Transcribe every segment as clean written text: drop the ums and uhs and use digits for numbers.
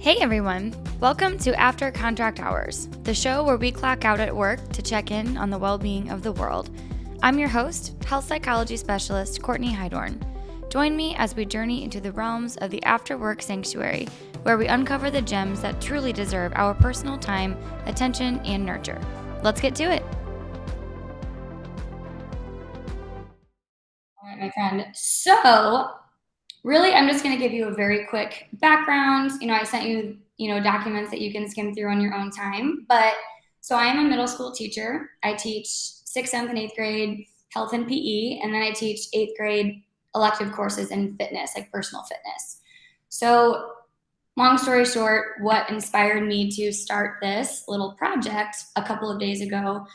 Hey everyone, welcome to After Contract Hours, the show where we clock out at work to check in on the well-being of the world. I'm your host, health psychology specialist Courtney Heidorn. Join me as we journey into the realms of the after-work sanctuary, where we uncover the gems that truly deserve our personal time, attention, and nurture. Let's get to it. All right, my friend. So really, I'm just going to give you a very quick background. I sent you, documents that you can skim through on your own time. But so I am a middle school teacher. I teach 6th, 7th, and 8th grade health and PE, and then I teach 8th grade elective courses in fitness, like personal fitness. So long story short, what inspired me to start this little project a couple of days ago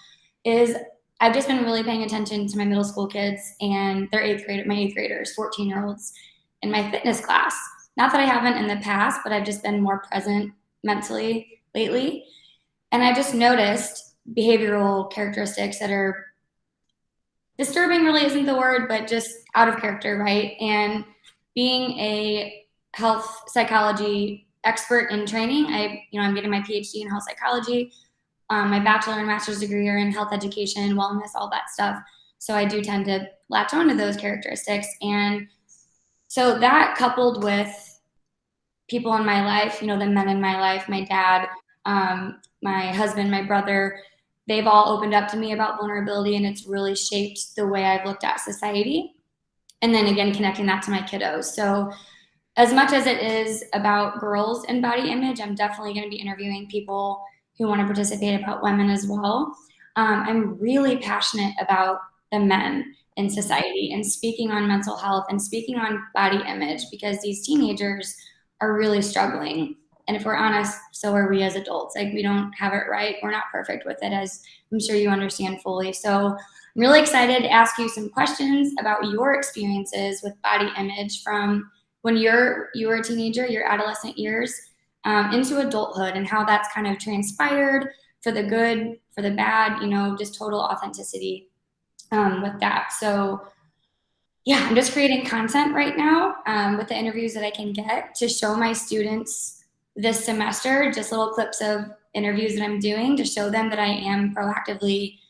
is I've just been really paying attention to my middle school kids and my 8th graders, 14-year-olds, in my fitness class. Not that I haven't in the past, but I've just been more present mentally lately. And I just noticed behavioral characteristics that are disturbing, really isn't the word, but just out of character, right? And being a health psychology expert in training, I'm getting my PhD in health psychology. My bachelor and master's degree are in health education, wellness, all that stuff. So I do tend to latch on to those characteristics. And so that coupled with people in my life, the men in my life, my dad, my husband, my brother, they've all opened up to me about vulnerability, and it's really shaped the way I've looked at society. And then again, connecting that to my kiddos. So as much as it is about girls and body image, I'm definitely going to be interviewing people who want to participate about women as well. I'm really passionate about the men in society and speaking on mental health and speaking on body image, because these teenagers are really struggling. And if we're honest, so are we as adults. Like, we don't have it right. We're not perfect with it, as I'm sure you understand fully. So I'm really excited to ask you some questions about your experiences with body image from when you were a teenager, your adolescent years, into adulthood, and how that's kind of transpired for the good, for the bad, just total authenticity with that. So yeah, I'm just creating content right now with the interviews that I can get to show my students this semester, just little clips of interviews that I'm doing to show them that I am proactively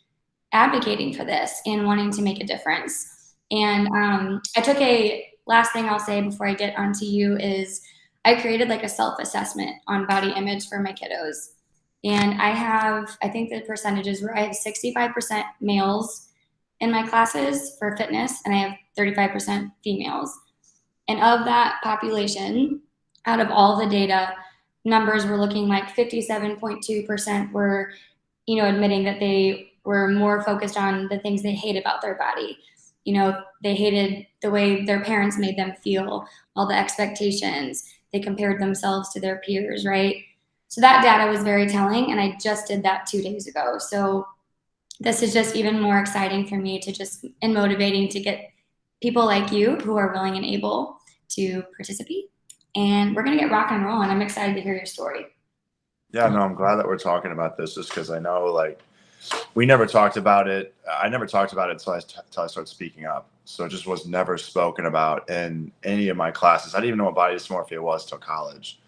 advocating for this and wanting to make a difference. And last thing I'll say before I get onto you is I created like a self-assessment on body image for my kiddos. And I think the percentages were I have 65% males in my classes for fitness, and I have 35% females. And of that population, out of all the data, numbers were looking like 57.2% were, admitting that they were more focused on the things they hate about their body. They hated the way their parents made them feel, all the expectations. They compared themselves to their peers, right? So that data was very telling, and I just did that 2 days ago. So this is just even more exciting for me and motivating to get people like you who are willing and able to participate. And we're going to get rock and roll, and I'm excited to hear your story. Yeah, no, I'm glad that we're talking about this, just because I know, we never talked about it. I never talked about it until I started speaking up. So it just was never spoken about in any of my classes. I didn't even know what body dysmorphia was till college.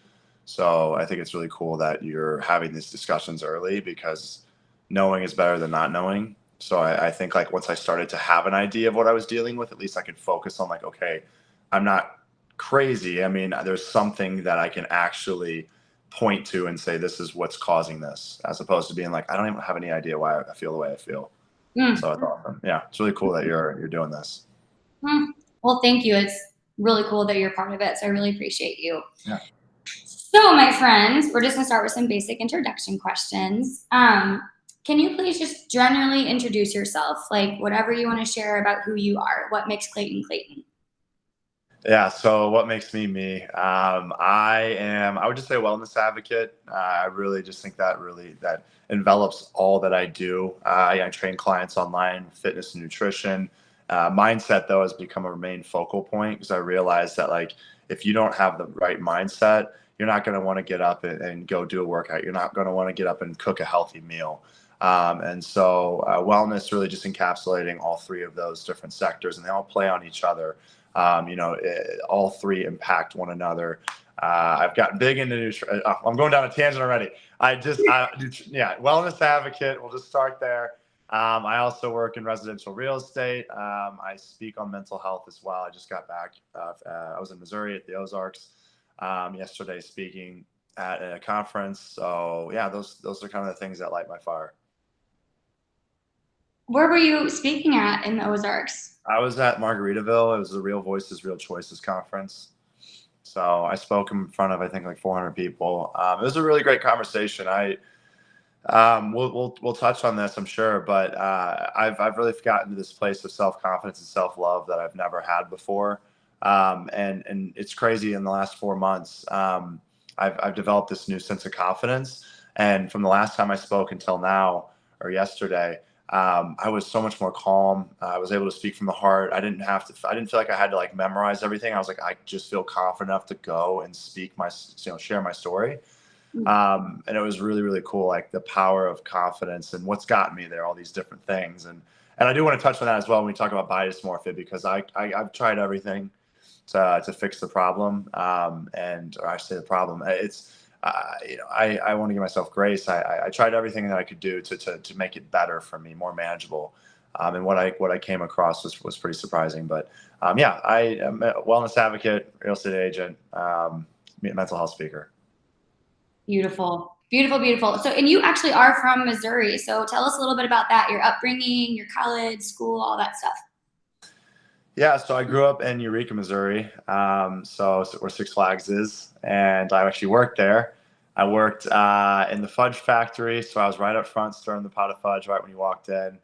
So I think it's really cool that you're having these discussions early, because knowing is better than not knowing. So I think once I started to have an idea of what I was dealing with, at least I could focus on okay, I'm not crazy. I mean, there's something that I can actually point to and say, this is what's causing this, as opposed to being I don't even have any idea why I feel the way I feel. So it's awesome. Yeah, it's really cool that you're doing this. Well, thank you. It's really cool that you're part of it. So I really appreciate you. Yeah. So my friends, we're just gonna start with some basic introduction questions. Can you please just generally introduce yourself, like whatever you want to share about who you are, what makes Clayton Clayton? Yeah. So what makes me me? I would just say a wellness advocate. I really just think that envelops all that I do. I train clients online, fitness and nutrition. Mindset, though, has become a main focal point, because I realized that if you don't have the right mindset, you're not going to want to get up and go do a workout. You're not going to want to get up and cook a healthy meal. And so wellness really just encapsulating all three of those different sectors, and they all play on each other. All three impact one another. I've gotten big into nutrition. I'm going down a tangent already. Wellness advocate. We'll just start there. I also work in residential real estate. I speak on mental health as well. I just got back. I was in Missouri at the Ozarks yesterday speaking at a conference. So yeah, those are kind of the things that light my fire. Where were you speaking at in the Ozarks? I was at Margaritaville. It was the Real Voices, Real Choices conference. So I spoke in front of, I think, like 400 people. It was a really great conversation. We'll touch on this, I'm sure, but I've really gotten to this place of self-confidence and self-love that I've never had before. And it's crazy. In the last 4 months, I've developed this new sense of confidence. And from the last time I spoke until now, or yesterday, I was so much more calm. I was able to speak from the heart. I didn't feel like I had to like memorize everything. I was like, I just feel confident enough to go and share my story. And it was really, really cool. Like the power of confidence and what's gotten me there, all these different things. And I do want to touch on that as well when we talk about body dysmorphia, because I've tried everything to fix the problem. Or I say the problem, I want to give myself grace. I tried everything that I could do to make it better for me, more manageable. And what I came across was pretty surprising. But I am a wellness advocate, real estate agent, mental health speaker. Beautiful, beautiful, beautiful. So, and you actually are from Missouri. So tell us a little bit about that, your upbringing, your college, school, all that stuff. Yeah, so I grew up in Eureka, Missouri, so where Six Flags is, and I actually worked there. I worked in the fudge factory, so I was right up front stirring the pot of fudge right when you walked in.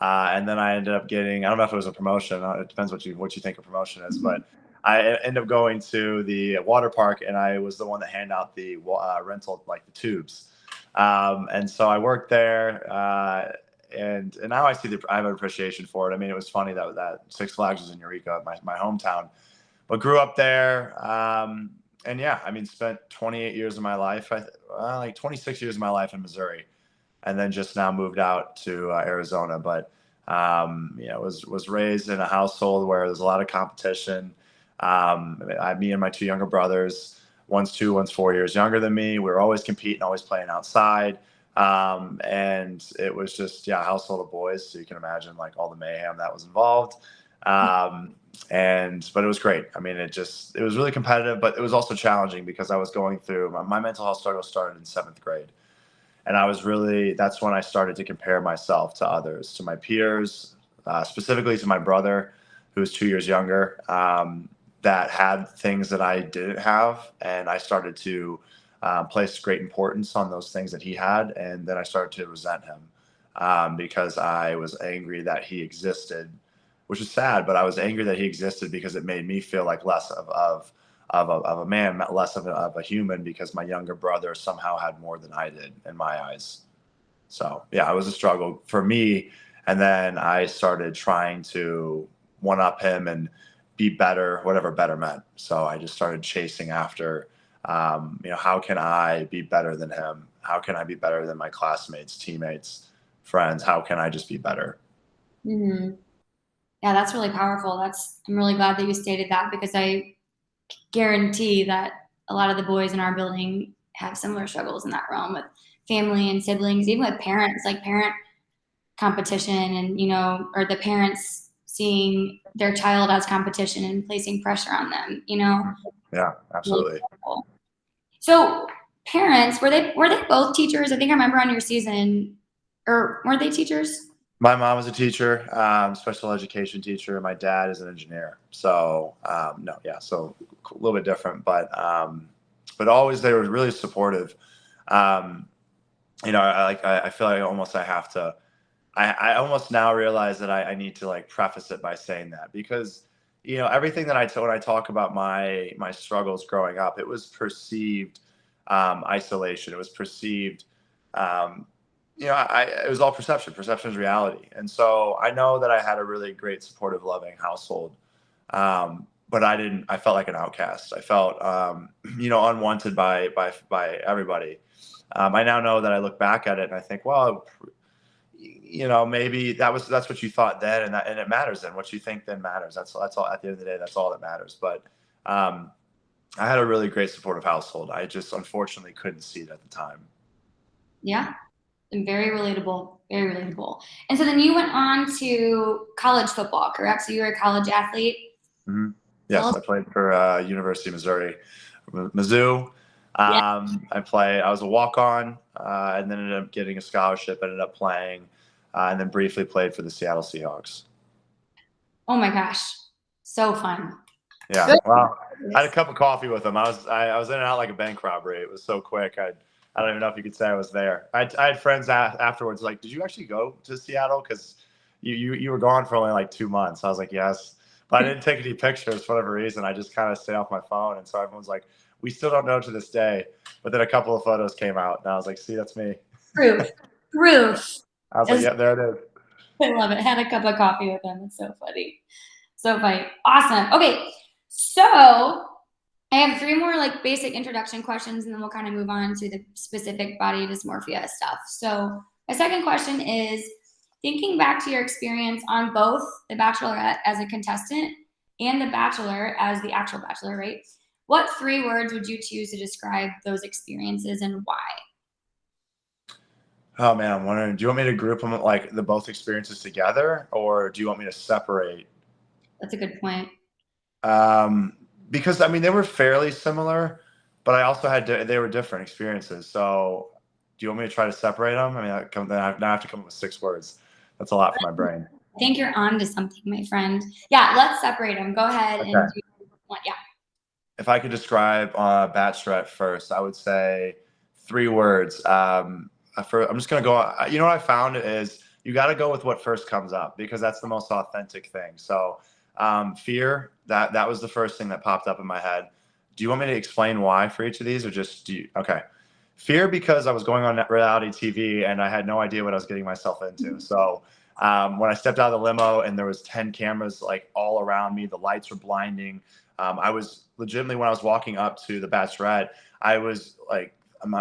And then I ended up getting, I don't know if it was a promotion, it depends what you think a promotion is, but I ended up going to the water park, and I was the one that handed out the rental, like the tubes. And so I worked there, and now I have an appreciation for it. I mean, it was funny that Six Flags was in Eureka, my hometown, but grew up there. And yeah, I mean, spent 28 years of my life, like 26 years of my life in Missouri, and then just now moved out to Arizona. But was raised in a household where there's a lot of competition. Me and my two younger brothers, one's 2, one's 4 years younger than me. We were always competing, always playing outside. And it was just, a household of boys. So you can imagine like all the mayhem that was involved. But it was great. I mean, it was really competitive, but it was also challenging because I was going through my mental health struggle started in 7th grade. And that's when I started to compare myself to others, to my peers, specifically to my brother, who was 2 years younger, that had things that I didn't have. And I started to placed great importance on those things that he had. And then I started to resent him because I was angry that he existed, which is sad, but I was angry that he existed because it made me feel like less of a man, less of a human, because my younger brother somehow had more than I did in my eyes. So yeah, it was a struggle for me. And then I started trying to one up him and be better, whatever better meant. So I just started chasing after, how can I be better than him? How can I be better than my classmates, teammates, friends? How can I just be better? Mm-hmm. Yeah, that's really powerful. I'm really glad that you stated that, because I guarantee that a lot of the boys in our building have similar struggles in that realm with family and siblings, even with parents, like parent competition, and or the parents seeing their child as competition and placing pressure on them. Yeah, absolutely. Really. So parents, were they both teachers? I think I remember on your season, or weren't they teachers? My mom was a teacher, special education teacher. My dad is an engineer. So no, yeah, so a little bit different, but always they were really supportive. I feel like almost I have to. I almost now realize that I need to like preface it by saying that, because everything that when I talk about my struggles growing up, it was perceived isolation. It was perceived. It was all perception. Perception is reality. And so I know that I had a really great, supportive, loving household. But I felt like an outcast. I felt, unwanted by everybody. I now know that I look back at it and I think, well, maybe that's what you thought then. And it matters then. What you think then matters. That's all at the end of the day. That's all that matters. But, I had a really great supportive household. I just unfortunately couldn't see it at the time. Yeah, and very relatable, very relatable. And so then you went on to college football, correct? So you were a college athlete. Hmm. Tell Yes, us. I played for University of Missouri, Mizzou. Yeah. I was a walk-on, and then ended up getting a scholarship. Ended up playing, and then briefly played for the Seattle Seahawks. Oh my gosh, so fun. Yeah, Good. well, I had a cup of coffee with them. I was in and out like a bank robbery. It was so quick. I don't even know if you could say I was there. I had friends afterwards like, did you actually go to Seattle? Because you were gone for only like 2 months. I was like, yes, but I didn't take any pictures for whatever reason. I just kind of stayed off my phone, and so everyone's like, we still don't know to this day. But then a couple of photos came out, and I was like, see, that's me. Proof, proof. I was like, As yeah, there it is. I love it. Had a cup of coffee with them. It's so funny. So funny. Awesome. Okay. So I have three more like basic introduction questions and then we'll kind of move on to the specific body dysmorphia stuff. So my second question is thinking back to your experience on both The Bachelorette as a contestant and The Bachelor as the actual bachelor, right? What three words would you choose to describe those experiences and why? Oh man, I'm wondering, do you want me to group them like the both experiences together, or do you want me to separate? That's a good point. Um, because I mean they were fairly similar, but I also they were different experiences. So, do you want me to try to separate them? I mean, now I have to come up with 6 words. That's a lot for my brain. I think you're on to something, my friend. Yeah, let's separate them. Go ahead and Okay. do one. Yeah. If I could describe Bachelorette first, I would say 3 words. I'm just gonna go. You know what I found is you got to go with what first comes up because that's the most authentic thing. So, fear. That was the first thing that popped up in my head. Do you want me to explain why for each of these, or just do you? Okay. Fear because I was going on reality TV and I had no idea what I was getting myself into. So when I stepped out of the limo and there was 10 cameras like all around me, the lights were blinding. I was legitimately when I was walking up to the Bachelorette, I was like,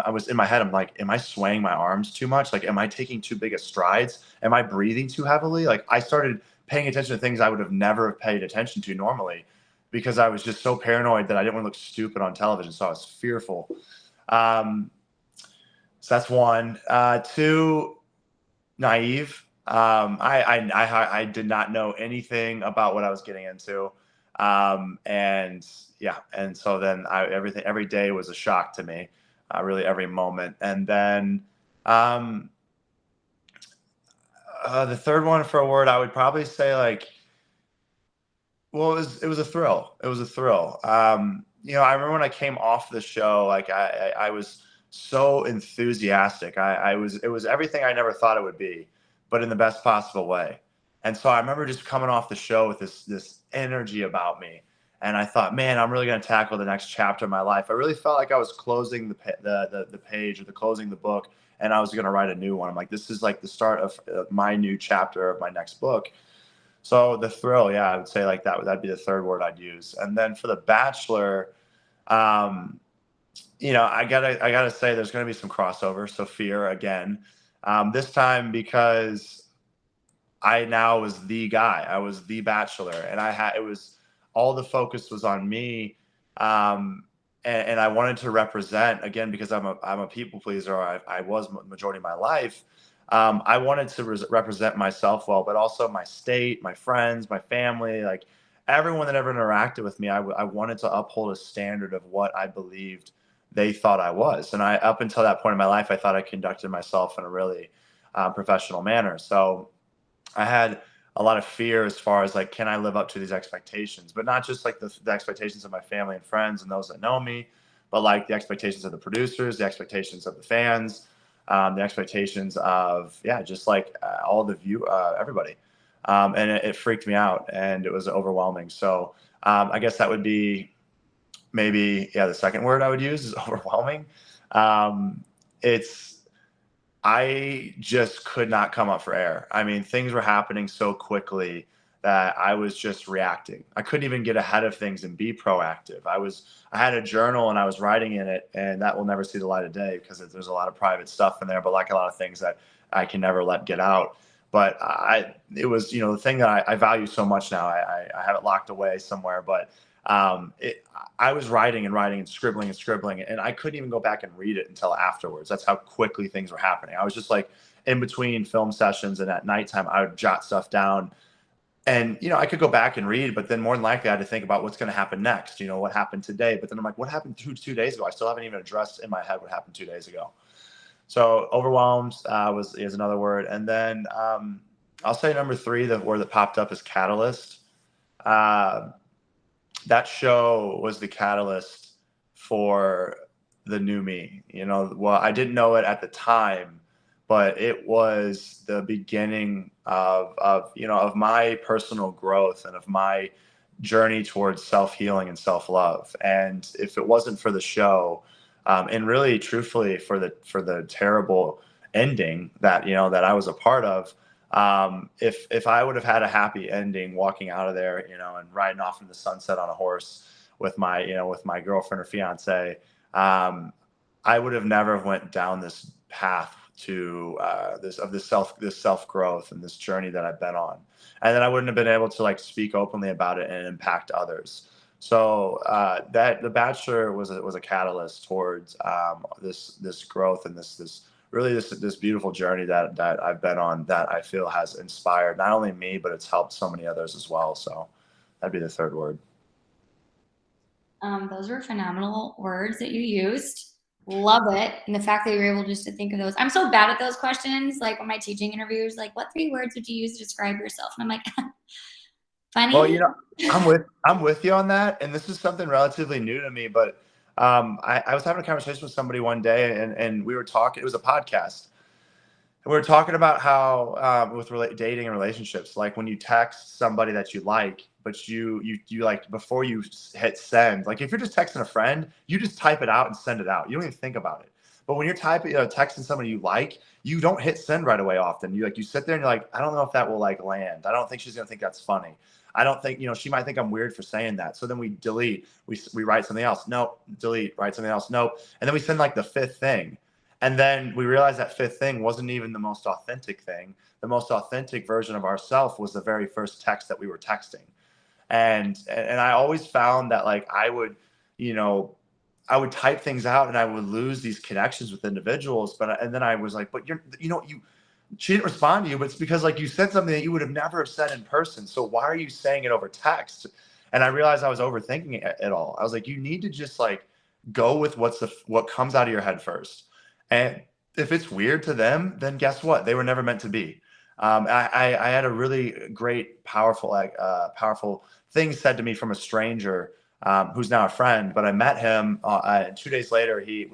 I was in my head. I'm like, am I swaying my arms too much? Like, am I taking too big of strides? Am I breathing too heavily? Like, I started paying attention to things I would have never paid attention to normally because I was just so paranoid that I didn't want to look stupid on television. So I was fearful. Um, so that's one. Two, naive. I did not know anything about what I was getting into, and yeah, and so then every day was a shock to me, really every moment. And then um, the third one for a word, I would probably say like, well, it was a thrill. It was a thrill. I remember when I came off the show, like I was so enthusiastic. It was everything I never thought it would be, but in the best possible way. And so I remember just coming off the show with this energy about me, and I thought, man, I'm really going to tackle the next chapter of my life. I really felt like I was closing the page or the closing the book, and I was going to write a new one. I'm like, this is like the start of my new chapter of my next book. So the thrill, yeah, I would say like that. That'd be the third word I'd use. And then for the Bachelor, um, I gotta say there's going to be some crossover. So fear again, this time because I now was the guy. I was the Bachelor, and it was all the focus was on me, and I wanted to represent again because I'm a people pleaser. I was majority of my life. I wanted to represent myself well, but also my state, my friends, my family, like everyone that ever interacted with me. I wanted to uphold a standard of what I believed they thought I was, and up until that point in my life, I thought I conducted myself in a really professional manner. So I had a lot of fear as far as like, can I live up to these expectations? But not just like the expectations of my family and friends and those that know me, but like the expectations of the producers, the expectations of the fans, the expectations of just like all the everybody. And it freaked me out and it was overwhelming. So I guess that would be maybe the second word I would use is overwhelming. It's I just could not come up for air. I mean, things were happening so quickly that I was just reacting. I couldn't even get ahead of things and be proactive. I had a journal and I was writing in it, and that will never see the light of day because there's a lot of private stuff in there, but like a lot of things that I can never let get out. But it was, the thing that I value so much now. I have it locked away somewhere, but I was writing and scribbling, and I couldn't even go back and read it until afterwards. That's how quickly things were happening. I was just like in between film sessions and at nighttime, I would jot stuff down. And, I could go back and read, but then more than likely I had to think about what's going to happen next, what happened today. But then I'm like, what happened two days ago? I still haven't even addressed in my head what happened 2 days ago. So overwhelmed is another word. And then I'll say number three, the word that popped up is catalyst. That show was the catalyst for the new me. Well, I didn't know it at the time, but it was the beginning of my personal growth and of my journey towards self-healing and self-love. And if it wasn't for the show, and really truthfully for the terrible ending that I was a part of, if I would have had a happy ending walking out of there, and riding off in the sunset on a horse with my girlfriend or fiance, I would have never went down this path to this self growth and this journey that I've been on, and then I wouldn't have been able to like speak openly about it and impact others. So that the Bachelor was a catalyst towards this growth and this beautiful journey that I've been on, that I feel has inspired not only me, but it's helped so many others as well. So that'd be the third word. Those were phenomenal words that you used. Love it. And the fact that you were able just to think of those. I'm so bad at those questions. Like when my teaching interviews, like, what 3 words would you use to describe yourself? And I'm like, funny. Well, I'm with you on that. And this is something relatively new to me, but I was having a conversation with somebody one day, and we were talking, it was a podcast. And we were talking about how with dating and relationships, like when you text somebody that you like, but you like before you hit send, like if you're just texting a friend, you just type it out and send it out. You don't even think about it. But when you're texting somebody you like, you don't hit send right away often. You sit there and you're like, I don't know if that will like land. I don't think she's gonna think that's funny. I don't think, she might think I'm weird for saying that. So then we delete, we write something else. Nope, delete, write something else. Nope. And then we send like the 5th thing. And then we realized that 5th thing wasn't even the most authentic thing. The most authentic version of ourselves was the very first text that we were texting. And I always found that like I would type things out and I would lose these connections with individuals. And then I was like, but she didn't respond to you, but it's because like you said something that you would have never have said in person. So why are you saying it over text? And I realized I was overthinking it all. I was like, you need to just like go with what comes out of your head first. And if it's weird to them, then guess what? They were never meant to be. I had a really great, powerful thing said to me from a stranger who's now a friend. But I met him 2 days later. I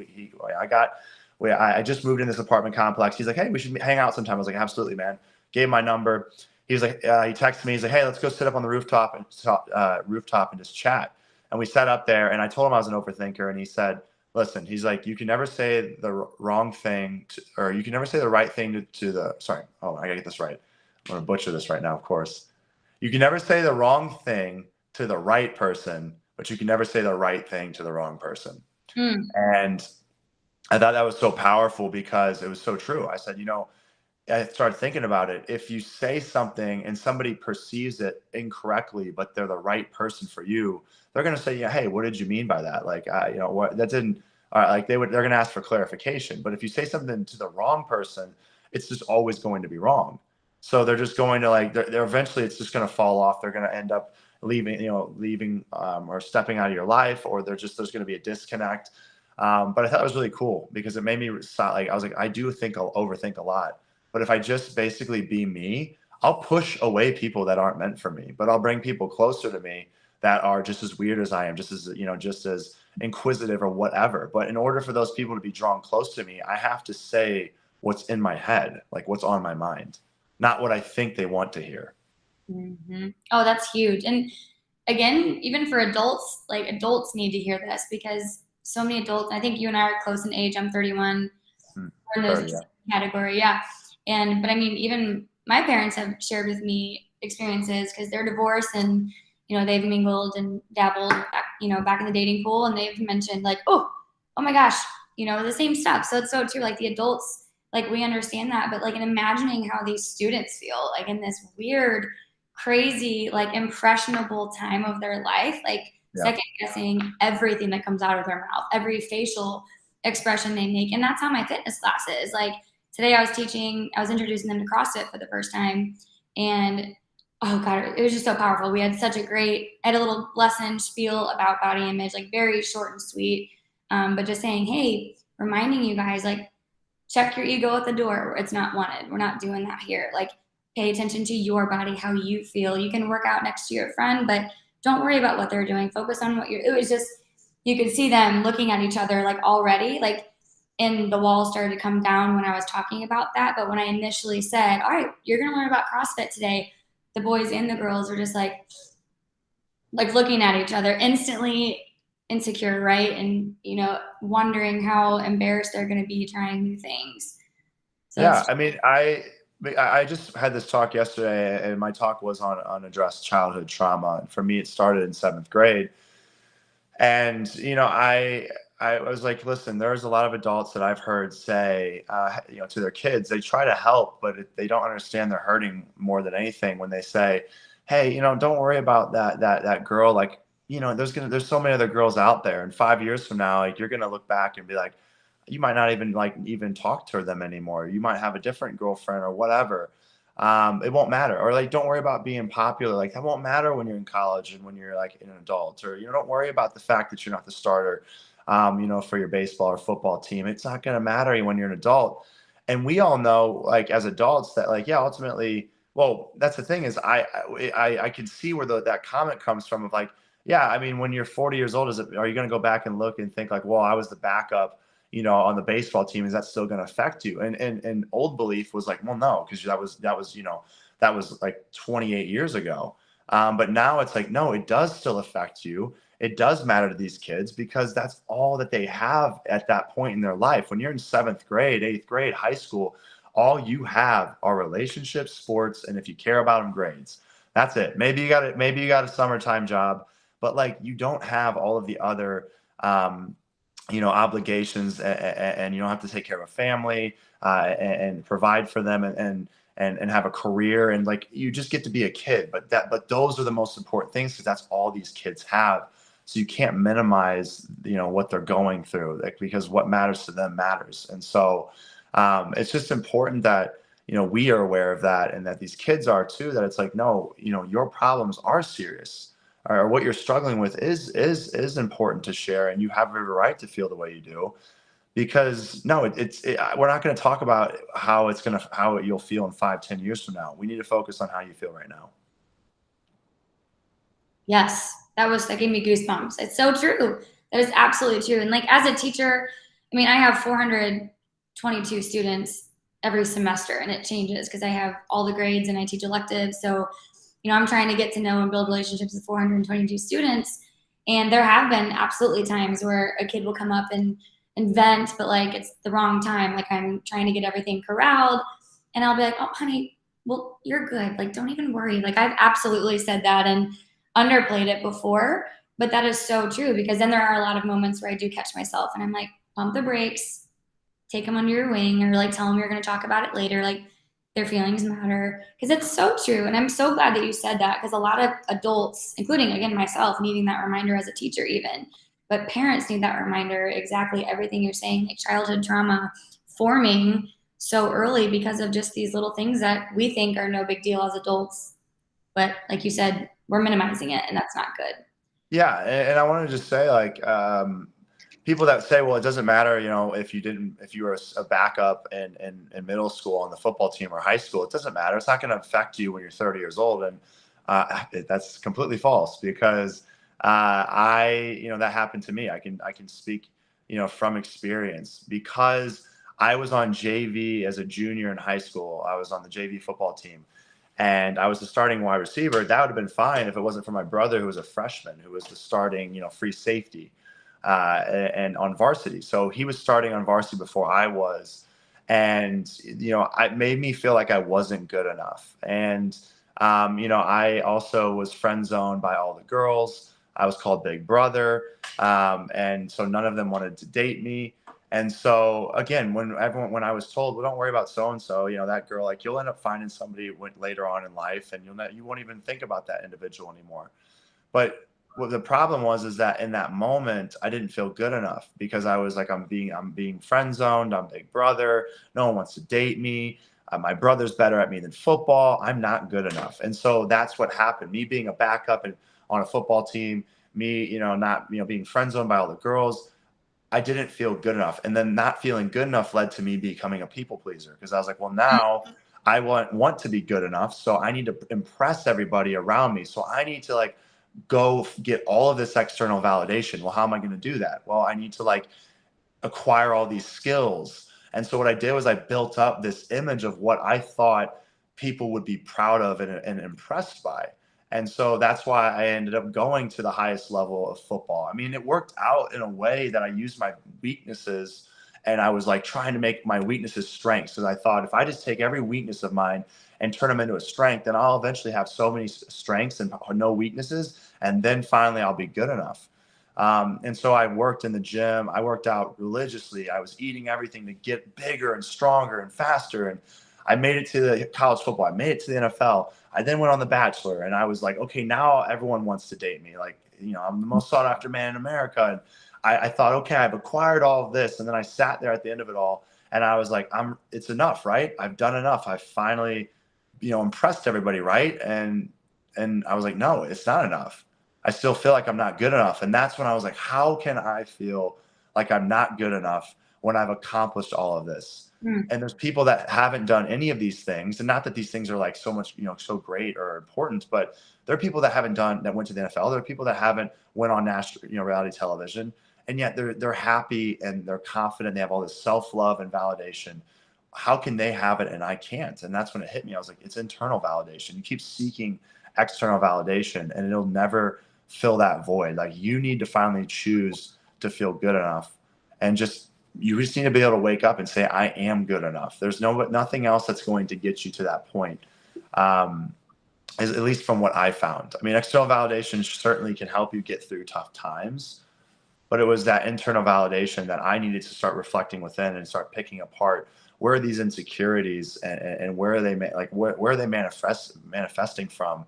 just moved in this apartment complex. He's like, hey, we should hang out sometime. I was like, absolutely, man. Gave him my number. He was like, he texted me. He's like, hey, let's go sit up on the rooftop and just chat. And we sat up there, and I told him I was an overthinker, and he said, listen, he's like, you can never say the wrong thing or you can never say the right thing sorry. Oh, I gotta get this right. I'm going to butcher this right now, of course. You can never say the wrong thing to the right person, but you can never say the right thing to the wrong person. And I thought that was so powerful because it was so true. I said, I started thinking about it. If you say something and somebody perceives it incorrectly, but they're the right person for you, they're going to say, yeah, hey, what did you mean by that? Like, what that didn't, like they're going to ask for clarification. But if you say something to the wrong person, it's just always going to be wrong. So they're just going to like, they're eventually it's just going to fall off. They're going to end up leaving or stepping out of your life, or there's going to be a disconnect. But I thought it was really cool because it made me like, I was like, I do think I'll overthink a lot. But if I just basically be me, I'll push away people that aren't meant for me, but I'll bring people closer to me that are just as weird as I am, just as inquisitive or whatever. But in order for those people to be drawn close to me, I have to say what's in my head, like what's on my mind, not what I think they want to hear. Mm-hmm. Oh, that's huge. And again, even for adults, like adults need to hear this because so many adults, I think you and I are close in age. I'm 31. In those category. Yeah. But I mean, even my parents have shared with me experiences because they're divorced and, they've mingled and dabbled, back in the dating pool. And they've mentioned like, oh my gosh, the same stuff. So it's so true. Like the adults, like we understand that, but like in imagining how these students feel like in this weird, crazy, like impressionable time of their life, like Yeah. second guessing everything that comes out of their mouth, every facial expression they make. And that's how my fitness class is. Like today I was introducing them to CrossFit for the first time. And oh God, it was just so powerful. We had I had a little lesson spiel about body image, like very short and sweet. But just saying, hey, reminding you guys, like, check your ego at the door. It's not wanted. We're not doing that here. Like, pay attention to your body, how you feel. You can work out next to your friend, but don't worry about what they're doing. Focus on it was just, you could see them looking at each other like already, like, and the walls started to come down when I was talking about that. But when I initially said, all right, you're going to learn about CrossFit today, the boys and the girls were just like looking at each other instantly insecure, right? And, wondering how embarrassed they're going to be trying new things. So Yeah, it's, I mean, I just had this talk yesterday, and my talk was on unaddressed childhood trauma. And for me, it started in seventh grade. And I was like, listen, there's a lot of adults that I've heard say, to their kids, they try to help, but they don't understand they're hurting more than anything when they say, hey, don't worry about that girl. Like, there's so many other girls out there, and 5 years from now, like you're gonna look back and be like, you might not even talk to them anymore. You might have a different girlfriend or whatever. It won't matter. Or like, don't worry about being popular. Like that won't matter when you're in college and when you're like an adult. Or don't worry about the fact that you're not the starter, for your baseball or football team. It's not going to matter when you're an adult. And we all know, like as adults, that like, yeah, ultimately, well, that's the thing is, I can see where that comment comes from of like, yeah, I mean, when you're 40 years old, are you going to go back and look and think like, well, I was the backup, on the baseball team? Is that still going to affect you? And old belief was like, well, no, because that was like 28 years ago. But now it's like, no, it does still affect you. It does matter to these kids because that's all that they have at that point in their life. When you're in seventh grade, eighth grade, high school, all you have are relationships, sports, and if you care about them, grades. That's it. Maybe you got a summertime job, but like you don't have all of the other obligations, and you don't have to take care of a family, and provide for them, and have a career, and like you just get to be a kid. But those are the most important things because that's all these kids have. So you can't minimize what they're going through, like, because what matters to them matters. And so it's just important that we are aware of that, and that these kids are too, that it's like, no, your problems are serious, or what you're struggling with is important to share, and you have every right to feel the way you do. Because no, we're not going to talk about how you'll feel in 5, 10 years from now. We need to focus on how you feel right now. yes, that gave me goosebumps. It's so true. That is absolutely true. And like as a teacher, I mean, I have 422 students every semester, and it changes because I have all the grades and I teach electives. So, I'm trying to get to know and build relationships with 422 students. And there have been absolutely times where a kid will come up and vent, but like it's the wrong time. Like I'm trying to get everything corralled, and I'll be like, oh, honey, well, you're good. Like, don't even worry. Like I've absolutely said that and underplayed it before, but that is so true because then there are a lot of moments where I do catch myself and I'm like, pump the brakes, take them under your wing, or like tell them you're going to talk about it later. Like their feelings matter because it's so true. And I'm so glad that you said that because a lot of adults, including again myself, needing that reminder as a teacher, even, but parents need that reminder. Exactly everything you're saying, like childhood trauma forming so early because of just these little things that we think are no big deal as adults. But like you said, we're minimizing it, and that's not good. Yeah, and I want to just say, like, people that say, well, it doesn't matter, if you were a backup in middle school on the football team or high school, it doesn't matter. It's not going to affect you when you're 30 years old. And that's completely false because that happened to me. I can speak, from experience because I was on JV as a junior in high school. I was on the JV football team, and I was the starting wide receiver. That would have been fine if it wasn't for my brother, who was a freshman, who was the starting, free safety, and on varsity. So he was starting on varsity before I was, and it made me feel like I wasn't good enough. And I also was friend zoned by all the girls. I was called Big Brother, and so none of them wanted to date me. And so again, when I was told, well, don't worry about so and so, that girl, like you'll end up finding somebody later on in life, and you won't even think about that individual anymore. But what the problem was is that in that moment I didn't feel good enough because I was like, I'm being friend zoned. I'm big brother. No one wants to date me. My brother's better at me than football. I'm not good enough. And so that's what happened. Me being a backup and on a football team, me, not, being friend zoned by all the girls. I didn't feel good enough. And then not feeling good enough led to me becoming a people pleaser because I was like, well, now I want to be good enough. So I need to impress everybody around me. So I need to like go get all of this external validation. Well, how am I going to do that? Well, I need to like acquire all these skills. And so what I did was I built up this image of what I thought people would be proud of and impressed by. And so that's why I ended up going to the highest level of football. I mean, it worked out in a way that I used my weaknesses and I was like trying to make my weaknesses strengths. So I thought if I just take every weakness of mine and turn them into a strength, then I'll eventually have so many strengths and no weaknesses. And then finally I'll be good enough. And so I worked in the gym. I worked out religiously. I was eating everything to get bigger and stronger and faster. And I made it to the college football. I made it to the NFL. I then went on The Bachelor, and I was like, okay, now everyone wants to date me. Like, I'm the most sought after man in America. And I thought, okay, I've acquired all of this. And then I sat there at the end of it all, and I was like, it's enough, right? I've done enough. I finally, impressed everybody, right? And I was like, no, it's not enough. I still feel like I'm not good enough. And that's when I was like, how can I feel like I'm not good enough when I've accomplished all of this? Mm. And there's people that haven't done any of these things. And not that these things are like so much, so great or important, but there are people that that went to the NFL. There are people that haven't went on national, reality television. And yet they're happy and they're confident. They have all this self-love and validation. How can they have it and I can't? And that's when it hit me. I was like, it's internal validation. You keep seeking external validation and it'll never fill that void. Like you need to finally choose to feel good enough and you just need to be able to wake up and say, I am good enough. There's nothing else that's going to get you to that point. At least from what I found. I mean, external validation certainly can help you get through tough times, but it was that internal validation that I needed to start reflecting within and start picking apart where are these insecurities and where are they where are they manifesting from.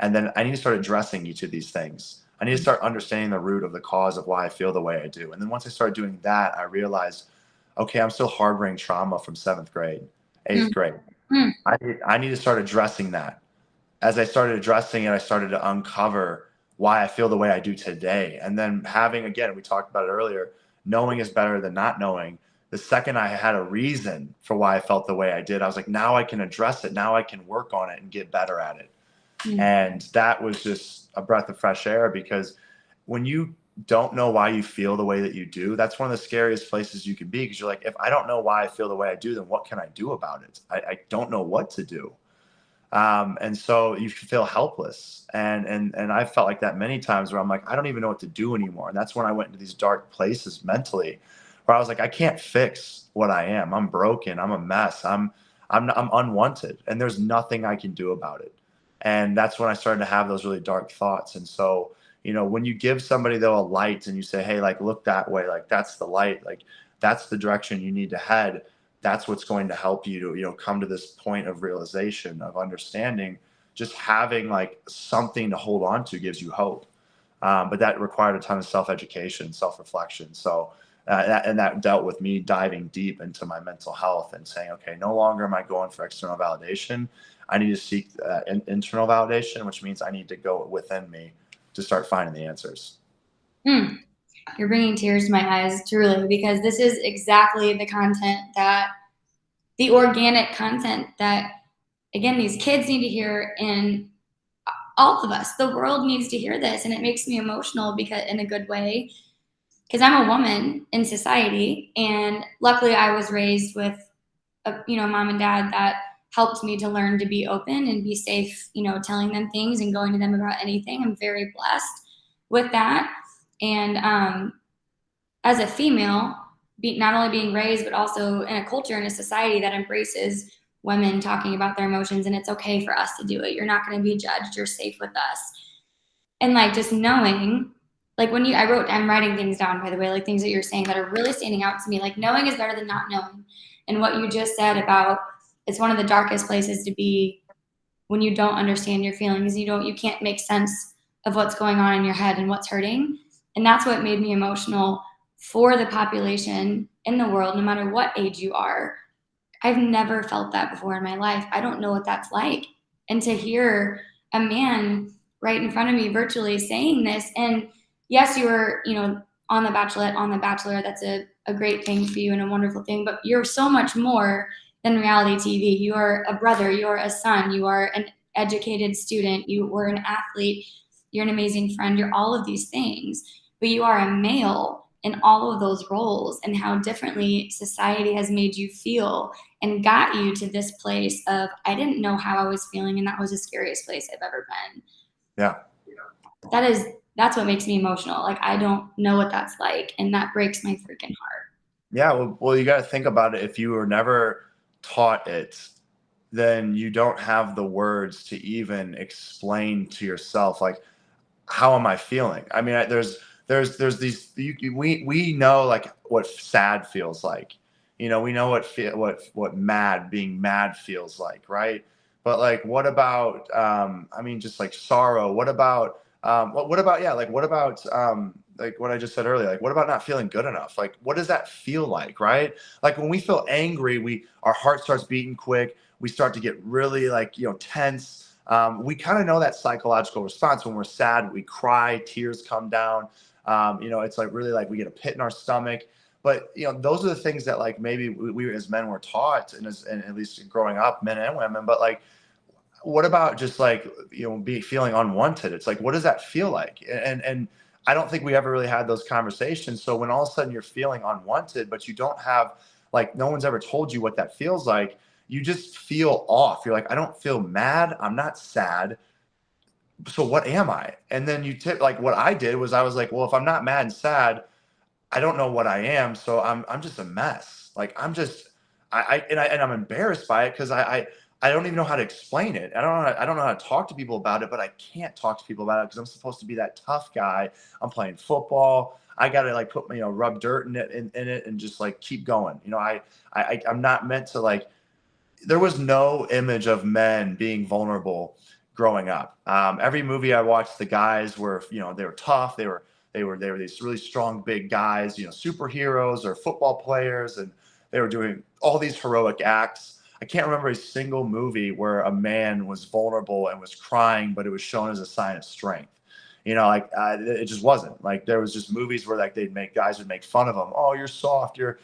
And then I need to start addressing each of these things. I need to start understanding the root of the cause of why I feel the way I do. And then once I started doing that, I realized, okay, I'm still harboring trauma from 7th grade, 8th grade. I need to start addressing that. As I started addressing it, I started to uncover why I feel the way I do today. And then having, again, we talked about it earlier, knowing is better than not knowing. The second I had a reason for why I felt the way I did, I was like, now I can address it. Now I can work on it and get better at it. And that was just a breath of fresh air because when you don't know why you feel the way that you do, that's one of the scariest places you can be because you're like, if I don't know why I feel the way I do, then what can I do about it? I don't know what to do. And so you feel helpless. And I felt like that many times where I'm like, I don't even know what to do anymore. And that's when I went into these dark places mentally where I was like, I can't fix what I am. I'm broken. I'm a mess. I'm unwanted and there's nothing I can do about it. And that's when I started to have those really dark thoughts. And so, when you give somebody though a light and you say, hey, like, look that way, like that's the light, like that's the direction you need to head. That's what's going to help you to, come to this point of realization, of understanding. Just having like something to hold on to gives you hope. But that required a ton of self-education, self-reflection. So, that dealt with me diving deep into my mental health and saying, okay, no longer am I going for external validation. I need to seek internal validation, which means I need to go within me to start finding the answers. You're bringing tears to my eyes, truly, because this is exactly the organic content that, again, these kids need to hear, and all of us, the world needs to hear this. And it makes me emotional because, in a good way, because I'm a woman in society, and luckily I was raised with a mom and dad that helped me to learn to be open and be safe, telling them things and going to them about anything. I'm very blessed with that. And as a female, not only being raised, but also in a culture, in a society that embraces women talking about their emotions, and it's okay for us to do it. You're not going to be judged. You're safe with us. And like just knowing, like I'm writing things down, by the way, like things that you're saying that are really standing out to me. Like knowing is better than not knowing. And what you just said about it's one of the darkest places to be when you don't understand your feelings. You can't make sense of what's going on in your head and what's hurting. And that's what made me emotional for the population in the world, no matter what age you are. I've never felt that before in my life. I don't know what that's like. And to hear a man right in front of me virtually saying this, and yes, you were, on The Bachelorette, on The Bachelor, that's a great thing for you and a wonderful thing, but you're so much more than reality TV. You are a brother, you are a son, you are an educated student, you were an athlete, you're an amazing friend, you're all of these things, but you are a male in all of those roles, and how differently society has made you feel and got you to this place of, I didn't know how I was feeling, and that was the scariest place I've ever been. Yeah. That's what makes me emotional. Like, I don't know what that's like, and that breaks my freaking heart. Yeah. Well, you got to think about it. If you were never taught it, then you don't have the words to even explain to yourself, like, how am I feeling? I mean, there's these, we know like what sad feels like, we know what being mad feels like, right? But like, what about, I mean, just like sorrow? What about, what about, yeah, like, what about, like what I just said earlier, like, what about not feeling good enough? Like, what does that feel like, right? Like when we feel angry, our heart starts beating quick. We start to get really like, tense. We kind of know that psychological response. When we're sad, we cry, tears come down. It's like really like we get a pit in our stomach. But those are the things that like maybe we as men were taught, and at least growing up, men and women. But like, what about just like feeling unwanted? It's like, what does that feel like? And I don't think we ever really had those conversations. So when all of a sudden you're feeling unwanted, but you don't have, like, no one's ever told you what that feels like, you just feel off. You're like, I don't feel mad, I'm not sad, so what am I? And then like what I did was I was like, well, if I'm not mad and sad, I don't know what I am. So I'm just a mess. Like and I'm embarrassed by it, because I don't even know how to explain it. I don't know how to talk to people about it, but I can't talk to people about it because I'm supposed to be that tough guy. I'm playing football. I gotta like put rub dirt in it and just like keep going. I'm not meant to like. There was no image of men being vulnerable growing up. Every movie I watched, the guys were, they were tough. They were these really strong, big guys, superheroes or football players, and they were doing all these heroic acts. I can't remember a single movie where a man was vulnerable and was crying, but it was shown as a sign of strength. It just wasn't. Like, there was just movies where like guys would make fun of them. Oh, you're soft. If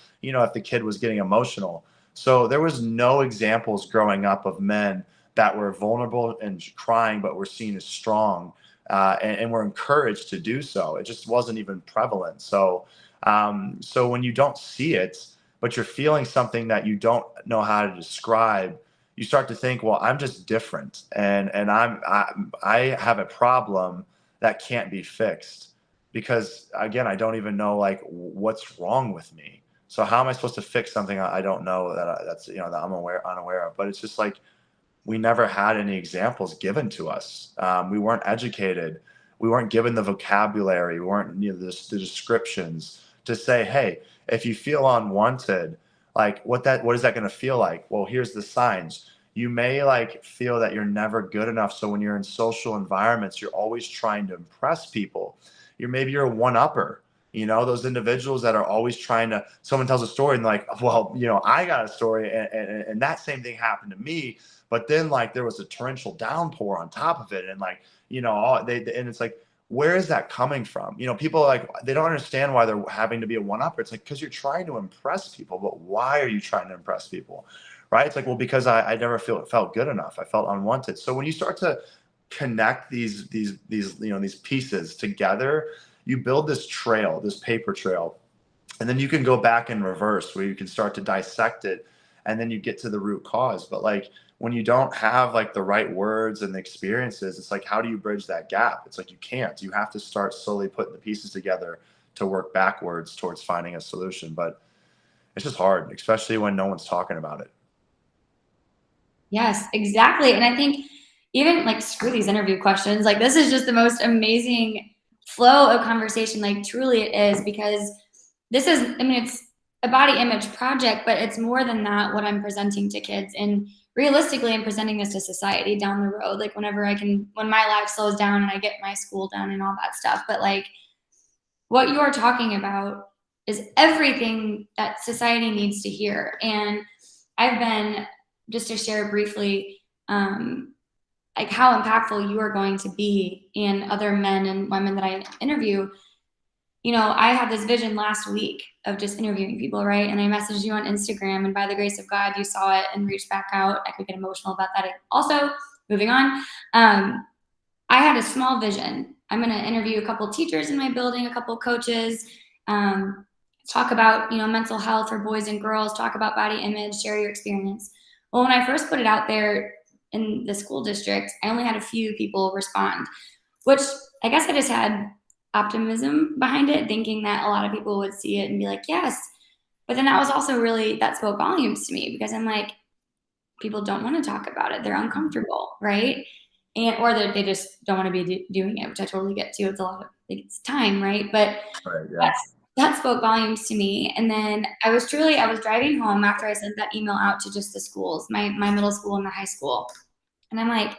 the kid was getting emotional. So there was no examples growing up of men that were vulnerable and crying, but were seen as strong, and were encouraged to do so. It just wasn't even prevalent. So when you don't see it, but you're feeling something that you don't know how to describe, you start to think, well, I'm just different, and I have a problem that can't be fixed, because again, I don't even know like what's wrong with me. So how am I supposed to fix something I don't know that I'm unaware of? But it's just like, we never had any examples given to us. We weren't educated. We weren't given the vocabulary. We weren't the descriptions to say, hey, if you feel unwanted, like what is that going to feel like? Well, here's the signs. You may like feel that you're never good enough. So when you're in social environments, you're always trying to impress people. You're a one-upper. Those individuals that are always trying to, someone tells a story and like, well, I got a story and that same thing happened to me. But then like there was a torrential downpour on top of it. And like, and it's like, where is that coming from? People like, they don't understand why they're having to be a one-upper. It's like, because you're trying to impress people, but why are you trying to impress people? Right? It's like, well, because I never felt good enough. I felt unwanted. So when you start to connect these pieces together, you build this trail, this paper trail, and then you can go back in reverse where you can start to dissect it, and then you get to the root cause. But like, when you don't have like the right words and the experiences, it's like, how do you bridge that gap? It's like, you can't. You have to start slowly putting the pieces together to work backwards towards finding a solution. But it's just hard, especially when no one's talking about it. Yes, exactly. And I think even like, screw these interview questions. Like, this is just the most amazing flow of conversation. Like, truly it is, because this is, I mean, it's a body image project, but it's more than that, what I'm presenting to kids. And realistically, I'm presenting this to society down the road, like whenever I can, when my life slows down and I get my school done and all that stuff. But like what you are talking about is everything that society needs to hear. And I've been, just to share briefly, like how impactful you are going to be in other men and women that I interview. You know, I had this vision last week of just interviewing people, right? And I messaged you on Instagram, and by the grace of God, you saw it and reached back out. I could get emotional about that. Also, moving on, I had a small vision. I'm going to interview a couple teachers in my building, a couple coaches, talk about, you know, mental health for boys and girls, talk about body image, share your experience. Well, when I first put it out there in the school district, I only had a few people respond, which I guess I just had optimism behind it, thinking that a lot of people would see it and be like, yes. But then that was also really, that spoke volumes to me, because I'm like, people don't want to talk about it. They're uncomfortable, right? And or they just don't want to be doing it, which I totally get too. It's a lot of, like, it's time, right? But Right, yeah. that spoke volumes to me. And then I was driving home after I sent that email out to just the schools, my middle school and my high school. And I'm like,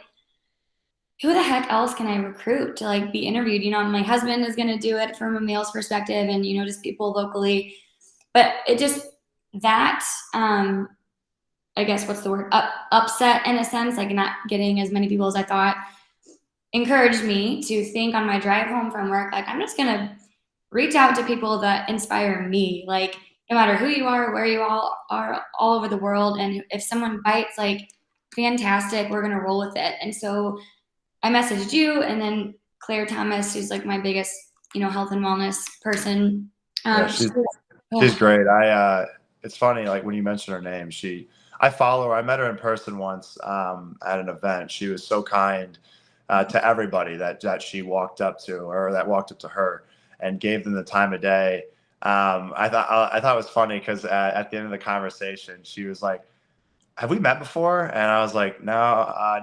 who the heck else can I recruit to like be interviewed? You know, my husband is going to do it from a male's perspective, and, you know, just people locally. But it just, that, I guess, what's the word? Upset in a sense, like not getting as many people as I thought, encouraged me to think on my drive home from work, like, I'm just going to reach out to people that inspire me. Like, no matter who you are, where you all are, all over the world. And if someone bites, like, fantastic, we're going to roll with it. And so I messaged you, and then Claire Thomas, who's like my biggest, you know, health and wellness person. Yeah, she's great. It's funny, like when you mention her name, I follow her. I met her in person once at an event. She was so kind to everybody that she walked up to, or that walked up to her, and gave them the time of day. I thought it was funny because at the end of the conversation, she was like, "Have we met before?" And I was like, "No,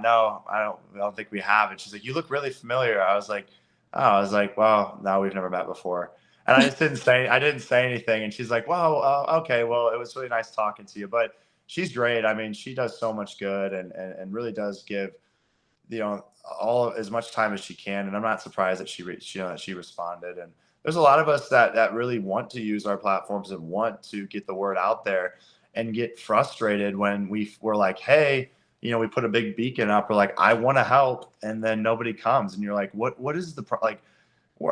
no, I don't think we have." And she's like, "You look really familiar." I was like, "Oh," I was like, "Well, no, we've never met before." And I didn't say anything. And she's like, "Well, okay, well, it was really nice talking to you." But she's great. I mean, she does so much good, and really does give, you know, all as much time as she can. And I'm not surprised that she responded. And there's a lot of us that really want to use our platforms and want to get the word out there, and get frustrated when we're like, hey, you know, we put a big beacon up, we're like, I want to help, and then nobody comes, and you're like, what is like,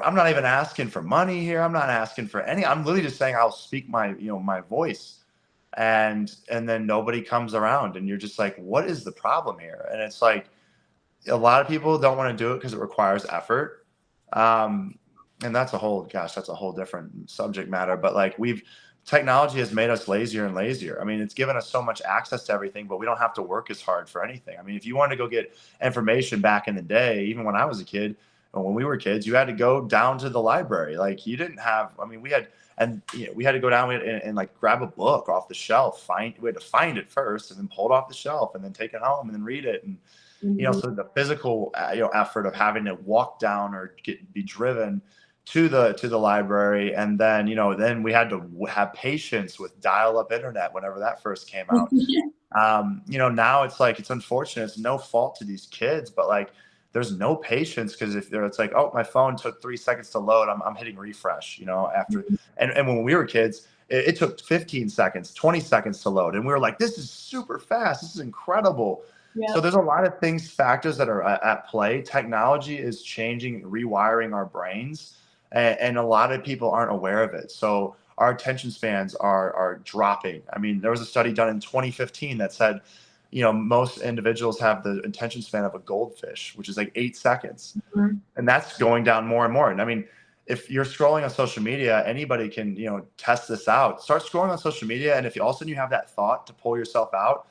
I'm not even asking for money here, I'm not asking for any, I'm literally just saying I'll speak my, you know, my voice, and then nobody comes around, and you're just like, what is the problem here? And it's like, a lot of people don't want to do it because it requires effort. And that's a whole different subject matter. But like, technology has made us lazier and lazier. I mean, it's given us so much access to everything, but we don't have to work as hard for anything. I mean, if you wanted to go get information back in the day, even when I was a kid, or when we were kids, you had to go down to the library. Like, you didn't have, I mean, we had to go down and like grab a book off the shelf, we had to find it first, and then pull it off the shelf, and then take it home and then read it. And, you know, so the physical, you know, effort of having to walk down or be driven to the library, and then, you know, then we had to have patience with dial-up internet whenever that first came out. You know, now it's like, it's unfortunate, it's no fault to these kids, but like, there's no patience, because it's like, oh, my phone took 3 seconds to load, I'm hitting refresh, you know, after. And when we were kids, it took 15 seconds, 20 seconds to load, and we were like, this is super fast, this is incredible. So there's a lot of factors that are at play. Technology is changing, rewiring our brains, and a lot of people aren't aware of it. So our attention spans are dropping. I mean, there was a study done in 2015 that said, you know, most individuals have the attention span of a goldfish, which is like 8 seconds. Mm-hmm. And that's going down more and more. And I mean, if you're scrolling on social media, anybody can, you know, test this out. Start scrolling on social media, and if all of a sudden you have that thought to pull yourself out,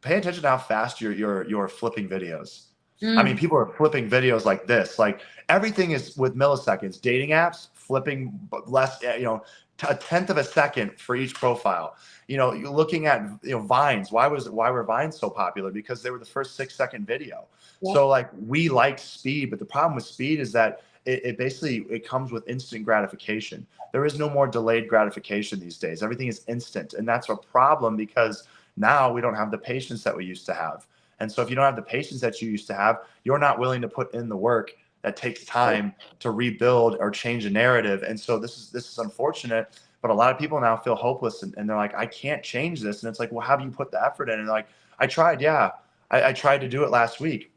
pay attention to how fast you're flipping videos. I mean, people are flipping videos like this. Like, everything is with milliseconds. Dating apps flipping less, you know, a tenth of a second for each profile. You know, you're looking at, you know, Vines. Why were Vines so popular? Because they were the first 6-second video. Yep. So like, we like speed, but the problem with speed is that it basically, it comes with instant gratification. There is no more delayed gratification these days. Everything is instant, and that's a problem, because Now we don't have the patience that we used to have. And so if you don't have the patience that you used to have, you're not willing to put in the work that takes time to rebuild or change a narrative. And so this is unfortunate, but a lot of people now feel hopeless, and they're like, I can't change this. And it's like, well, have you put the effort in? And like, I tried. Yeah. I tried to do it last week.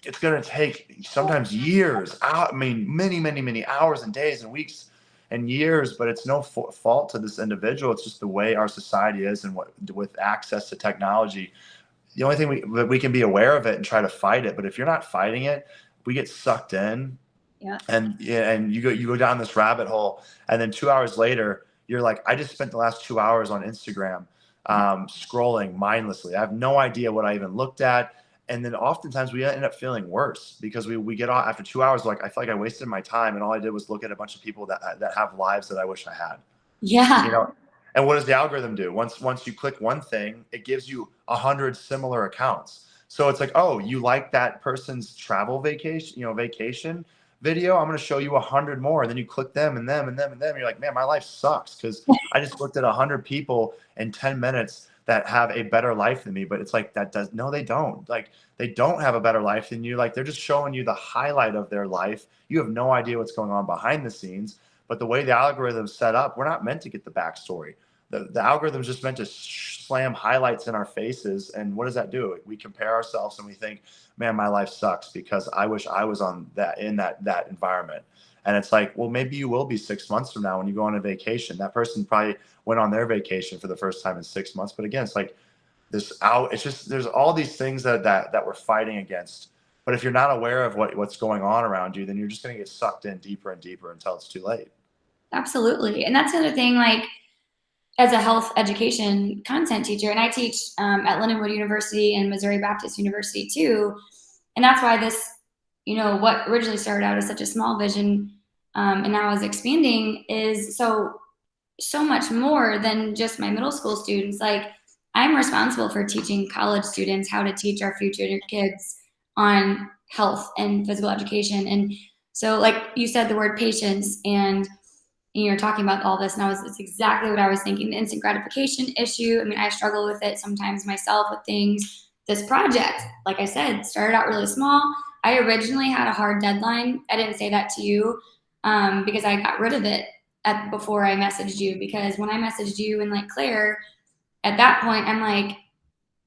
It's going to take sometimes years. I mean, many hours and days and weeks and years, but it's no fault to this individual. It's just the way our society is, and what with access to technology, the only thing we can be aware of it and try to fight it. But if you're not fighting it, we get sucked in. Yeah. And you go down this rabbit hole, and then 2 hours later, you're like, I just spent the last 2 hours on Instagram, scrolling mindlessly. I have no idea what I even looked at. And then oftentimes we end up feeling worse because we get off after 2 hours, like, I feel like I wasted my time, and all I did was look at a bunch of people that have lives that I wish I had. Yeah. And what does the algorithm do? Once you click one thing, it gives you 100 similar accounts. So it's like, oh, you like that person's travel vacation video? I'm going to show you 100 more. And then you click them and them and them and them. You're like, man, my life sucks because I just looked at 100 people in 10 minutes that have a better life than me. But it's like, no, they don't. Like, they don't have a better life than you. Like, they're just showing you the highlight of their life. You have no idea what's going on behind the scenes. But the way the algorithm's set up, we're not meant to get the backstory. The algorithm's just meant to slam highlights in our faces. And what does that do? We compare ourselves and we think, man, my life sucks because I wish I was in that environment. And it's like, well, maybe you will be 6 months from now when you go on a vacation. That person probably went on their vacation for the first time in 6 months. But again, it's like it's just, there's all these things that we're fighting against. But if you're not aware of what's going on around you, then you're just going to get sucked in deeper and deeper until it's too late. Absolutely. And that's the other thing, like, as a health education content teacher, and I teach at Lindenwood University and Missouri Baptist University too. And that's why this, what originally started out as such a small vision and now is expanding is so much more than just my middle school students. Like, I'm responsible for teaching college students how to teach our future kids on health and physical education. And so, like you said, the word patience, and you're talking about all this, and it's exactly what I was thinking. The instant gratification issue. I mean, I struggle with it sometimes myself with things. This project, like I said, started out really small. I originally had a hard deadline. I didn't say that to you because I got rid of it before I messaged you. Because when I messaged you and like Claire, at that point, I'm like,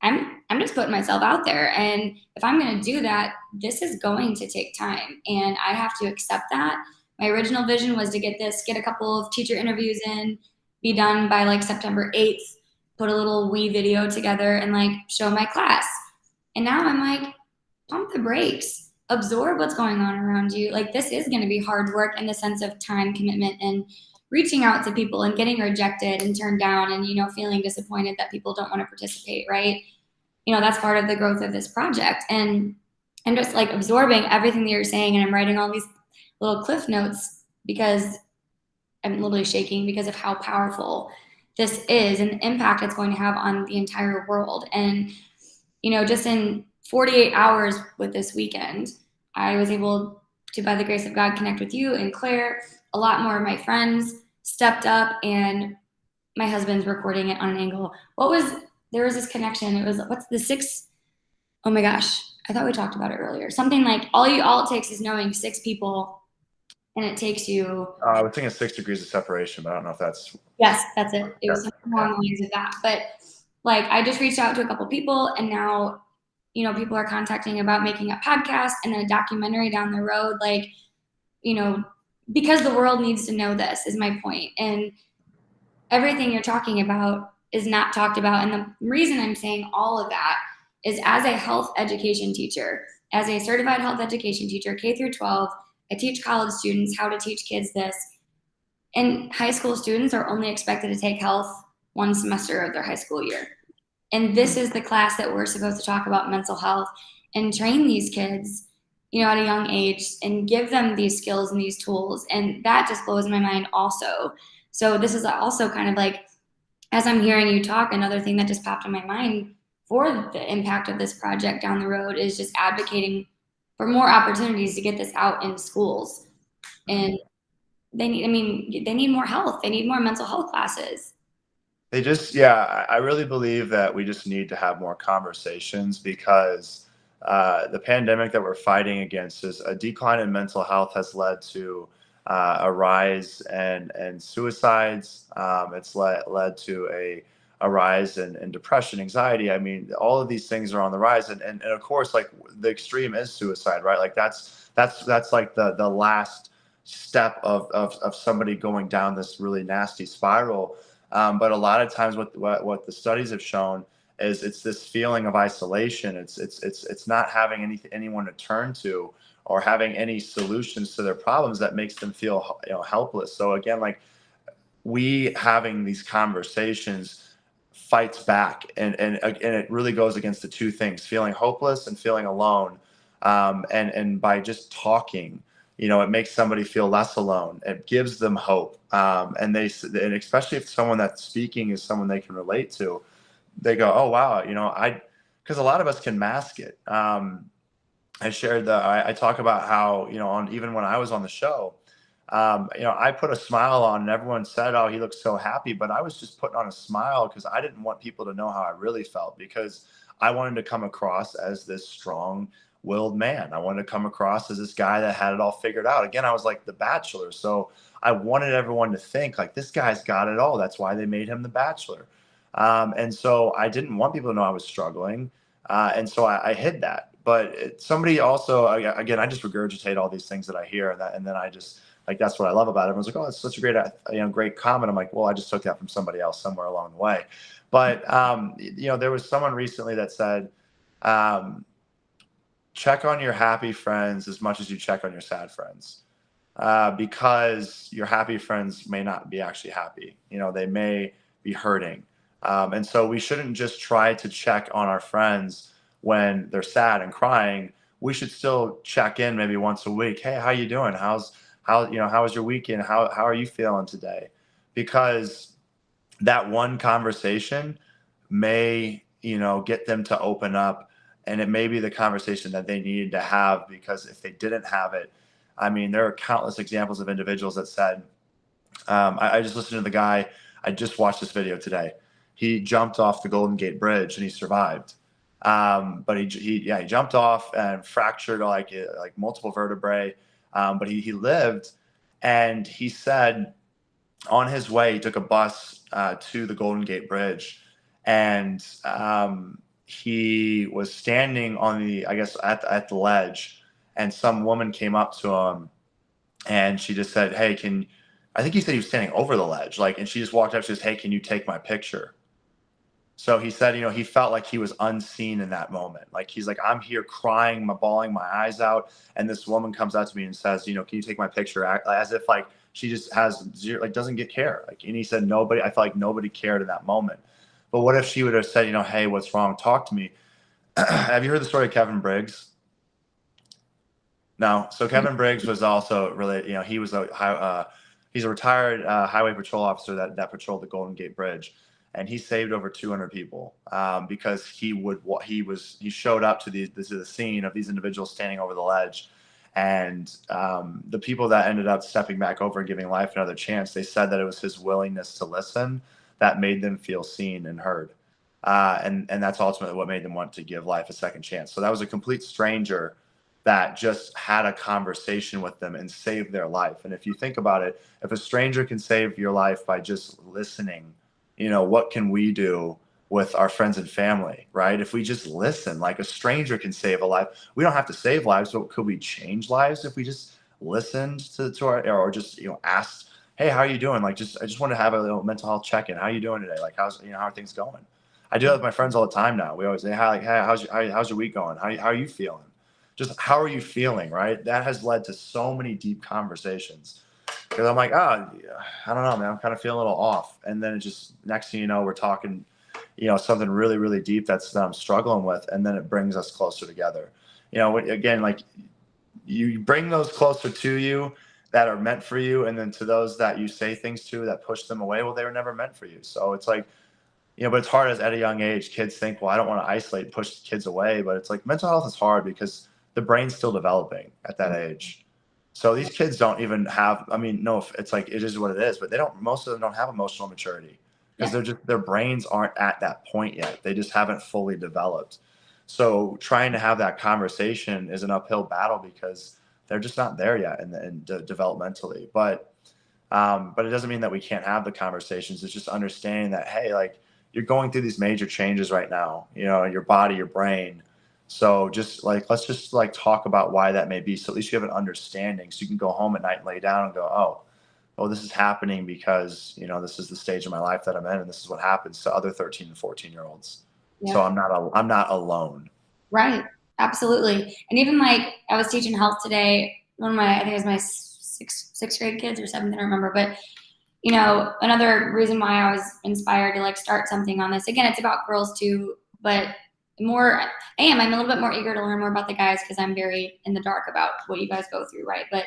I'm just putting myself out there. And if I'm going to do that, this is going to take time. And I have to accept that. My original vision was to get a couple of teacher interviews in, be done by like September 8th, put a little wee video together and like show my class. And now I'm like, pump the brakes, absorb what's going on around you. Like, this is going to be hard work in the sense of time commitment and reaching out to people and getting rejected and turned down and, feeling disappointed that people don't want to participate, right? That's part of the growth of this project. And I'm just like absorbing everything that you're saying, and I'm writing all these little cliff notes because I'm literally shaking because of how powerful this is and the impact it's going to have on the entire world. And, just in 48 hours with this weekend, I was able to, by the grace of God, connect with you and Claire. A lot more of my friends stepped up, and my husband's recording it on an angle. There was this connection. It was, what's the 6? Oh my gosh. I thought we talked about it earlier. Something like all it takes is knowing 6 people, and it takes you. I was thinking 6 degrees of separation, but I don't know if that's. Yes, that's it. It was something along the lines of that. But like, I just reached out to a couple people, and now, people are contacting about making a podcast and then a documentary down the road. Like, because the world needs to know this is my point. And everything you're talking about is not talked about. And the reason I'm saying all of that is, as a health education teacher, as a certified health education teacher, K through 12, I teach college students how to teach kids this. And high school students are only expected to take health one semester of their high school year. And this is the class that we're supposed to talk about mental health and train these kids, at a young age, and give them these skills and these tools. And that just blows my mind also. So this is also kind of like, as I'm hearing you talk, another thing that just popped in my mind for the impact of this project down the road is just advocating for more opportunities to get this out in schools. And they need more health. They need more mental health classes. They just, yeah, I really believe that we just need to have more conversations because the pandemic that we're fighting against is a decline in mental health has led to a rise and suicides. It's led to a rise in depression, anxiety. I mean, all of these things are on the rise. And of course, like the extreme is suicide, right? Like that's like the last step of somebody going down this really nasty spiral. But a lot of times, what the studies have shown is it's this feeling of isolation. It's not having anyone to turn to or having any solutions to their problems that makes them feel, helpless. So again, like we having these conversations fights back, and it really goes against the two things: feeling hopeless and feeling alone. And by just talking, it makes somebody feel less alone. It gives them hope. And especially if someone that's speaking is someone they can relate to, they go, oh wow, because a lot of us can mask it. I talk about how, on even when I was on the show, I put a smile on and everyone said, oh, he looks so happy. But I was just putting on a smile because I didn't want people to know how I really felt, because I wanted to come across as this strong willed man. I wanted to come across as this guy that had it all figured out. Again, I was like the Bachelor. So I wanted everyone to think like this guy's got it all. That's why they made him the Bachelor. And so I didn't want people to know I was struggling. And so I hid that. But somebody also, again, I just regurgitate all these things that I hear, and then I just, like, that's what I love about it. Everyone's like, oh, it's such a great, great comment. I'm like, well, I just took that from somebody else somewhere along the way. But, there was someone recently that said, um, check on your happy friends as much as you check on your sad friends, because your happy friends may not be actually happy. They may be hurting. And so we shouldn't just try to check on our friends when they're sad and crying. We should still check in maybe once a week. Hey, how you doing? How was your weekend? How are you feeling today? Because that one conversation may, get them to open up, and it may be the conversation that they needed to have, because if they didn't have it, I mean, there are countless examples of individuals that said, I just listened to the guy. I just watched this video today. He jumped off the Golden Gate Bridge and he survived. But he jumped off and fractured like multiple vertebrae. But he lived, and he said on his way he took a bus to the Golden Gate Bridge, and he was standing on I guess at the ledge, and some woman came up to him, and she just said, "Hey, I think he said he was standing over the ledge, like, and she just walked up. She says, "Hey, can you take my picture?" So he said, he felt like he was unseen in that moment. Like he's like, I'm here crying, bawling my eyes out, and this woman comes out to me and says, can you take my picture? As if like she just has zero, like doesn't get care. Like, and he said, nobody. I felt like nobody cared in that moment. But what if she would have said, hey, what's wrong? Talk to me. Have you heard the story of Kevin Briggs? No. So Kevin Briggs was also really, he was he's a retired highway patrol officer that patrolled the Golden Gate Bridge, and he saved over 200 people, because he showed up to the scene of these individuals standing over the ledge, and the people that ended up stepping back over and giving life another chance, they said that it was his willingness to listen that made them feel seen and heard, and that's ultimately what made them want to give life a second chance. So that was a complete stranger that just had a conversation with them and saved their life. And if you think about it, if a stranger can save your life by just listening, what can we do with our friends and family, right? If we just listen, like a stranger can save a life. We don't have to save lives, but could we change lives if we just listened to our, or just, asked, hey, how are you doing? Like, I just want to have a little mental health check-in. How are you doing today? Like, how are things going? I do that with my friends all the time now. We always say, hi, like, hey, how's your week going? How are you feeling? Just how are you feeling, right? That has led to so many deep conversations, because I'm like, oh, I don't know, man, I'm kind of feeling a little off. And then it just, next thing you know, we're talking, something really, really deep that I'm struggling with. And then it brings us closer together. Again, like you bring those closer to you that are meant for you. And then to those that you say things to that push them away, well, they were never meant for you. So it's like, but it's hard as at a young age, kids think, well, I don't want to isolate and push kids away. But it's like mental health is hard because the brain's still developing at that age. So these kids don't even have, I mean, no, it's like, it is what it is, but most of them don't have emotional maturity. because Yeah. their brains aren't at that point yet. They just haven't fully developed. So trying to have that conversation is an uphill battle because they're just not there yet developmentally. But it doesn't mean that we can't have the conversations. It's just understanding that, hey, like, you're going through these major changes right now, you know, in your body, your brain. So just like, let's just like talk about why that may be. So at least you have an understanding, so you can go home at night and lay down and go, oh, this is happening because, you know, this is the stage of my life that I'm in, and this is what happens to other 13 and 14-year-olds. So Yeah. I'm not alone. Right. Absolutely. And even like I was teaching health today. One of my, I think it was my sixth grade kids or seventh, I don't remember. But you know, another reason why I was inspired to like start something on this. Again, it's about girls too, but more I'm a little bit more eager to learn more about the guys because I'm very in the dark about what you guys go through, right? But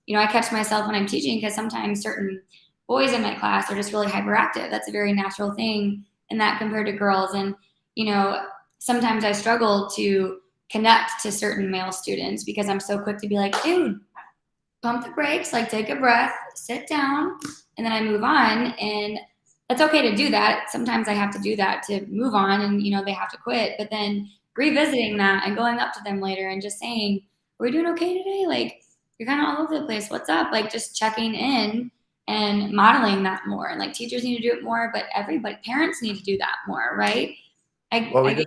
you know, I catch myself when I'm teaching because sometimes certain boys in my class are just really hyperactive. That's a very natural thing in that compared to girls. And, you know, sometimes I struggle to connect to certain male students because I'm so quick to be like, dude, pump the brakes, like take a breath, sit down, and then I move on. And that's okay to do that. Sometimes I have to do that to move on and, you know, they have to quit. But then revisiting that and going up to them later and just saying, are we doing okay today? Like, you're kind of all over the place. What's up? Like, just checking in and modeling that more. And like, teachers need to do it more, but everybody, parents need to do that more, right? Well, I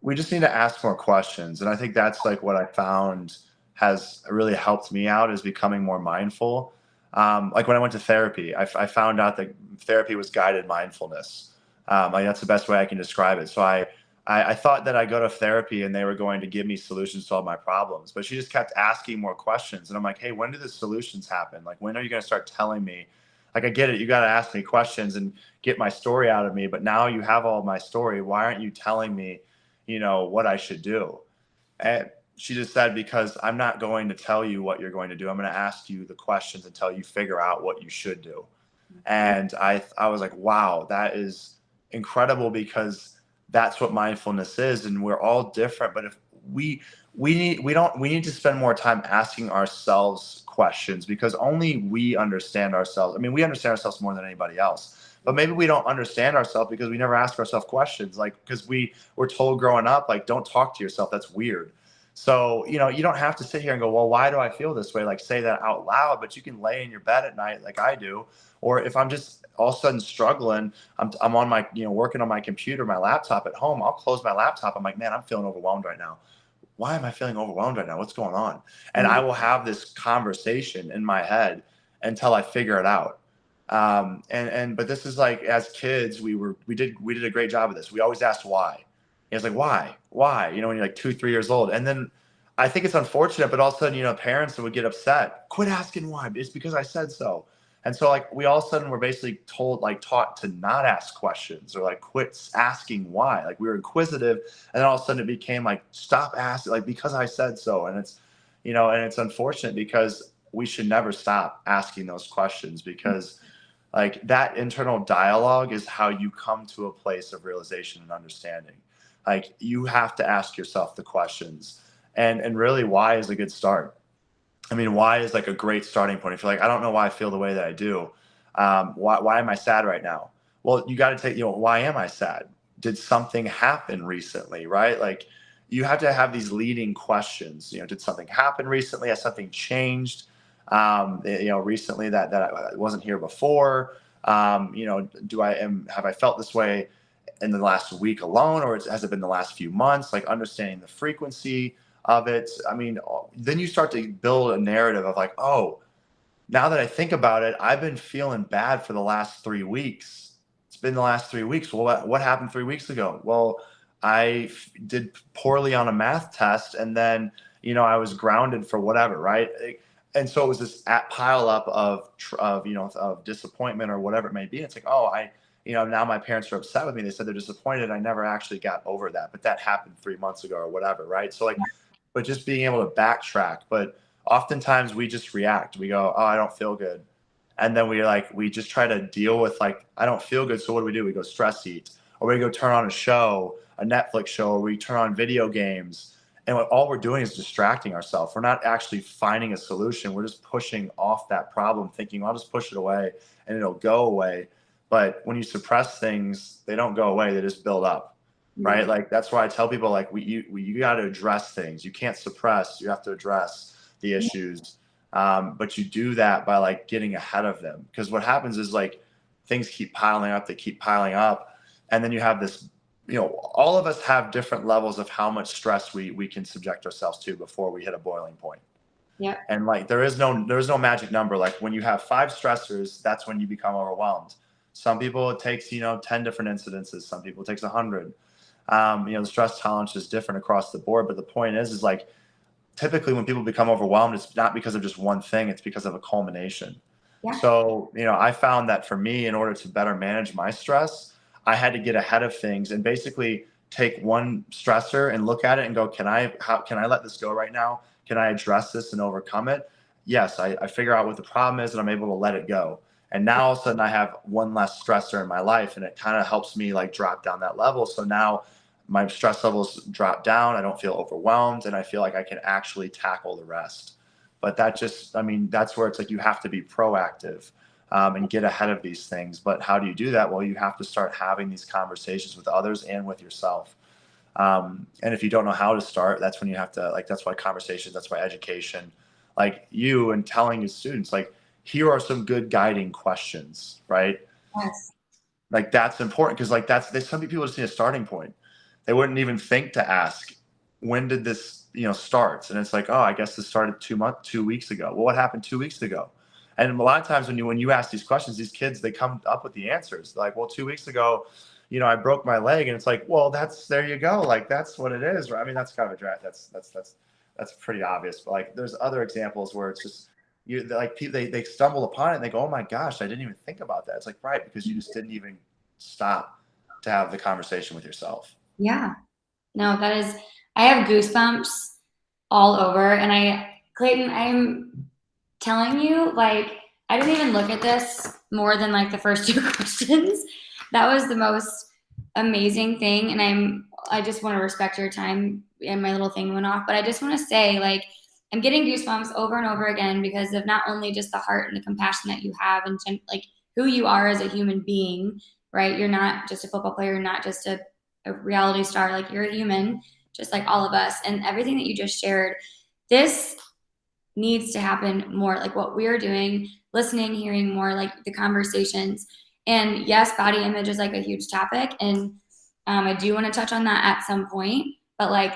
we just need to ask more questions. And I think that's like what I found has really helped me out, is becoming more mindful. Like when I went to therapy, I found out that therapy was guided mindfulness. Like that's the best way I can describe it. So I thought that I go to therapy and they were going to give me solutions to all my problems, but she just kept asking more questions. And I'm like, hey, when do the solutions happen? Like, when are you going to start telling me? Like, I get it. You got to ask me questions and get my story out of me. But now you have all my story. Why aren't you telling me, you know, what I should do? And she just said, because I'm not going to tell you what you're going to do. I'm going to ask you the questions until you figure out what you should do. And I was like, wow, that is incredible, because that's what mindfulness is. And we're all different. But if we need to spend more time asking ourselves questions, because only we understand ourselves. I mean, we understand ourselves more than anybody else. But maybe we don't understand ourselves because we never ask ourselves questions. Like, because we were told growing up, like, don't talk to yourself. That's weird. So, you know, you don't have to sit here and go, well, why do I feel this way? Like, say that out loud, but you can lay in your bed at night like I do. Or if I'm just all of a sudden struggling, I'm on my, you know, working on my computer, my laptop at home, I'll close my laptop. I'm like, man, I'm feeling overwhelmed right now. Why am I feeling overwhelmed right now? What's going on? And I will have this conversation in my head until I figure it out. But this is like, as kids, we did a great job of this. We always asked why. It's like, why? You know, when you're like 2, 3 years old. And then I think it's unfortunate, but all of a sudden, you know, parents would get upset. Quit asking why. It's because I said so. And so, like, we all of a sudden were basically taught to not ask questions, or like quit asking why. Like, we were inquisitive, and then all of a sudden it became like, stop asking, like, because I said so. And it's, you know, and it's unfortunate, because we should never stop asking those questions, because like that internal dialogue is how you come to a place of realization and understanding. Like, you have to ask yourself the questions, and really, why is a good start. I mean, why is like a great starting point. If you're like, I don't know why I feel the way that I do. Why am I sad right now? Well, you got to take, you know, why am I sad? Did something happen recently, right? Like, you have to have these leading questions. You know, did something happen recently? Has something changed? You know, recently that I wasn't here before. You know, have I felt this way in the last week alone, or has it been the last few months? Like, understanding the frequency of it. I mean, then you start to build a narrative of like, oh, now that I think about it, I've been feeling bad for the last 3 weeks. It's been the last 3 weeks. Well, what happened 3 weeks ago? Well, did poorly on a math test, and then, you know, I was grounded for whatever, right? And so it was this pile up of you know, of disappointment or whatever it may be. It's like, oh, you know, now my parents are upset with me. They said they're disappointed. I never actually got over that, but that happened 3 months ago or whatever, right? So like, but just being able to backtrack. But oftentimes we just react. We go, oh, I don't feel good. And then we just try to deal with like, I don't feel good. So what do? We go stress eat, or we go turn on a show, a Netflix show, or we turn on video games. And all we're doing is distracting ourselves. We're not actually finding a solution. We're just pushing off that problem, thinking, I'll just push it away and it'll go away. But when you suppress things, they don't go away. They just build up, right? Right. Like that's why I tell people like you got to address things. You can't suppress. You have to address the issues. But you do that by like getting ahead of them. Because what happens is like things keep piling up. They keep piling up, and then you have this. All of us have different levels of how much stress we can subject ourselves to before we hit a boiling point. Yep. And like there's no magic number. Like when you have 5 stressors, that's when you become overwhelmed. Some people it takes 10 different incidences. Some people it takes 100. The stress tolerance is different across the board. But the point is like typically when people become overwhelmed, it's not because of just one thing. It's because of a culmination. Yeah. So I found that for me, in order to better manage my stress, I had to get ahead of things and basically take one stressor and look at it and go, how can I let this go right now? Can I address this and overcome it? Yes, I figure out what the problem is and I'm able to let it go. And now all of a sudden I have one less stressor in my life and it kind of helps me like drop down that level. So now my stress levels drop down. I don't feel overwhelmed and I feel like I can actually tackle the rest. But that's where it's like you have to be proactive and get ahead of these things. But how do you do that? Well, you have to start having these conversations with others and with yourself. And if you don't know how to start, that's when you have to, like, that's why conversations, that's why education, like you and telling your students, like, here are some good guiding questions, right? Yes. Like that's important because like some people just need a starting point. They wouldn't even think to ask, when did this, start? And it's like, oh, I guess this started 2 weeks ago. Well, what happened 2 weeks ago? And a lot of times when you ask these questions, these kids, they come up with the answers. Like, well, 2 weeks ago, I broke my leg, and it's like, well, there you go. Like, that's what it is. Right? I mean, that's kind of a draft. That's pretty obvious. But like, there's other examples where it's just like people they stumble upon it and they go, oh my gosh, I didn't even think about that. It's like, right, because you just didn't even stop to have the conversation with yourself. Yeah. No, I have goosebumps all over. And Clayton, I'm telling you, like, I didn't even look at this more than like the first two questions. That was the most amazing thing. And I just want to respect your time, and my little thing went off, but I just want to say, like, I'm getting goosebumps over and over again because of not only just the heart and the compassion that you have and like who you are as a human being, right? You're not just a football player, you're not just a reality star, like you're a human, just like all of us. And everything that you just shared, this needs to happen more, like what we are doing, listening, hearing more, like the conversations. And yes, body image is like a huge topic. And I do want to touch on that at some point, but like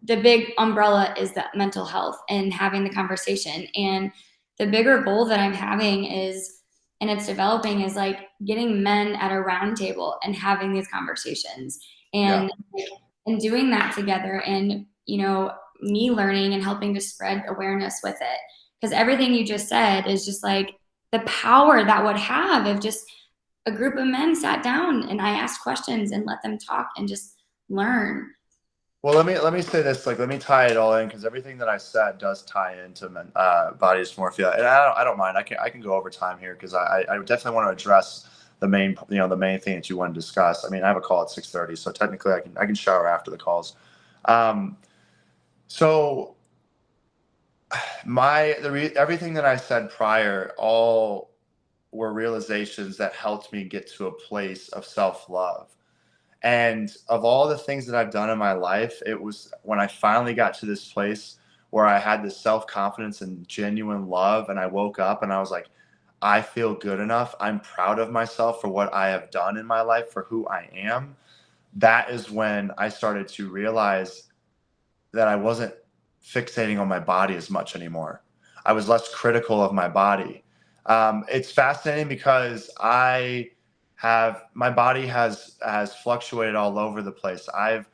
the big umbrella is that mental health and having the conversation. And the bigger goal that I'm having is, and it's developing, is like getting men at a round table and having these conversations Yeah. and and doing that together, and me learning and helping to spread awareness with it. Because everything you just said is just like the power that would have if just a group of men sat down and I asked questions and let them talk and just learn. Well, let me say this. Like, let me tie it all in because everything that I said does tie into body dysmorphia, and I don't mind. I can go over time here because I definitely want to address the main thing that you want to discuss. I mean, I have a call at 6:30, so technically I can shower after the calls. Um, so everything that I said prior all were realizations that helped me get to a place of self-love. And of all the things that I've done in my life, it was when I finally got to this place where I had this self-confidence and genuine love. And I woke up and I was like, I feel good enough. I'm proud of myself for what I have done in my life, for who I am. That is when I started to realize that I wasn't fixating on my body as much anymore. I was less critical of my body. It's fascinating because my body has fluctuated all over the place. I've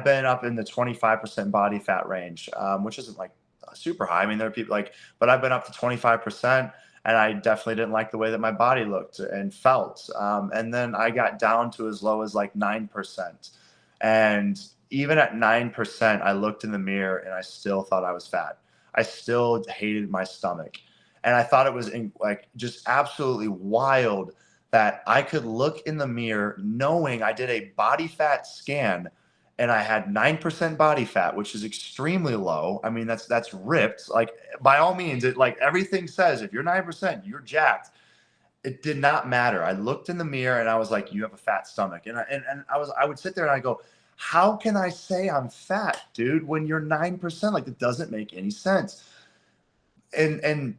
been up in the 25% body fat range, which isn't like super high. I mean, there are people but I've been up to 25%, and I definitely didn't like the way that my body looked and felt. And then I got down to as low as like 9%, and even at 9%, I looked in the mirror and I still thought I was fat. I still hated my stomach, and I thought it was like just absolutely wild that I could look in the mirror knowing I did a body fat scan and I had 9% body fat, which is extremely low. I mean, that's ripped. Like, by all means, like everything says, if you're 9%, you're jacked. it did not matter. I looked in the mirror and I was like, you have a fat stomach. And I would sit there and I go, how can I say I'm fat, dude, when you're 9%? Like, it doesn't make any sense. And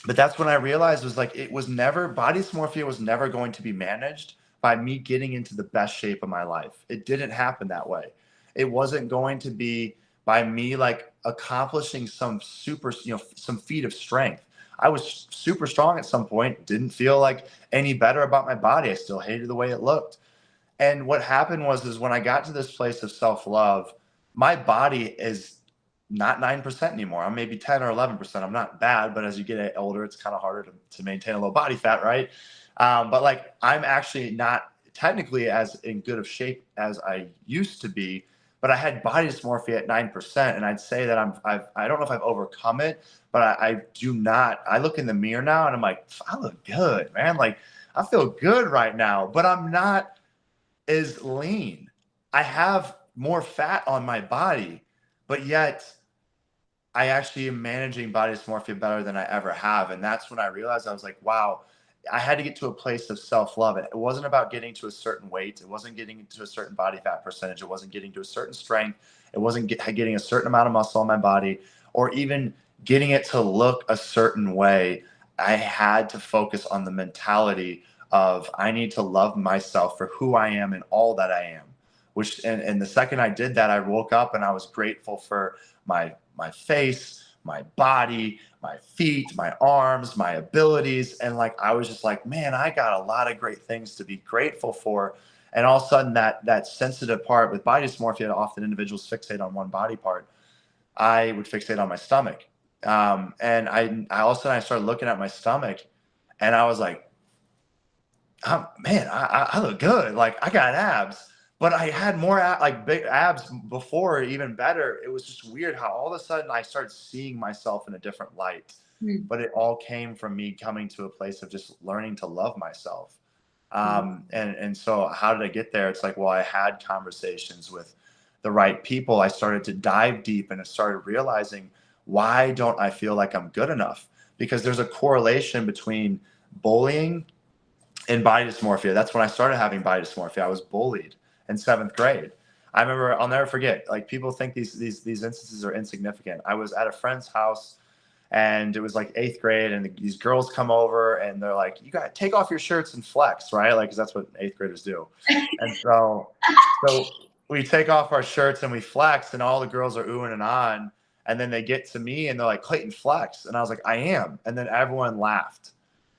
but that's when I realized, was like, it was never, body dysmorphia was never going to be managed by me getting into the best shape of my life. It didn't happen that way. It wasn't going to be by me like accomplishing some super, some feat of strength. I was super strong at some point, didn't feel like any better about my body. I still hated the way it looked. And what happened was, is when I got to this place of self-love, my body is not 9% anymore. I'm maybe 10 or 11%. I'm not bad, but as you get older, it's kind of harder to maintain a low body fat, right? But like, I'm actually not technically as in good of shape as I used to be, but I had body dysmorphia at 9%. And I'd say that I don't know if I've overcome it, but I do not. I look in the mirror now and I'm like, I look good, man. Like, I feel good right now, but I'm not as lean. I have more fat on my body, but yet I actually am managing body dysmorphia better than I ever have. And that's when I realized, I was like, wow, I had to get to a place of self-love. It wasn't about getting to a certain weight. It wasn't getting to a certain body fat percentage. It wasn't getting to a certain strength. It wasn't getting a certain amount of muscle on my body, or even getting it to look a certain way. I had to focus on the mentality of, I need to love myself for who I am and all that I am. And the second I did that, I woke up and I was grateful for my face, my body, my feet, my arms, my abilities. And like, I was just like, man, I got a lot of great things to be grateful for. And all of a sudden, that sensitive part with body dysmorphia, often individuals fixate on one body part. I would fixate on my stomach. And I all of a sudden I started looking at my stomach and I was like, man, I look good. Like, I got abs. But I had more like big abs before, even better. It was just weird how all of a sudden I started seeing myself in a different light. Mm. But it all came from me coming to a place of just learning to love myself. And so how did I get there? It's like, well, I had conversations with the right people. I started to dive deep and I started realizing, why don't I feel like I'm good enough? Because there's a correlation between bullying and body dysmorphia. That's when I started having body dysmorphia. I was bullied in 7th grade. I remember, I'll never forget, like, people think these instances are insignificant. I was at a friend's house and it was like 8th grade, and these girls come over and they're like, you got to take off your shirts and flex, right? Like, 'cause that's what 8th graders do. And so we take off our shirts and we flex, and all the girls are oohing and on. And then they get to me and they're like, Clayton, flex. And I was like, I am. And then everyone laughed.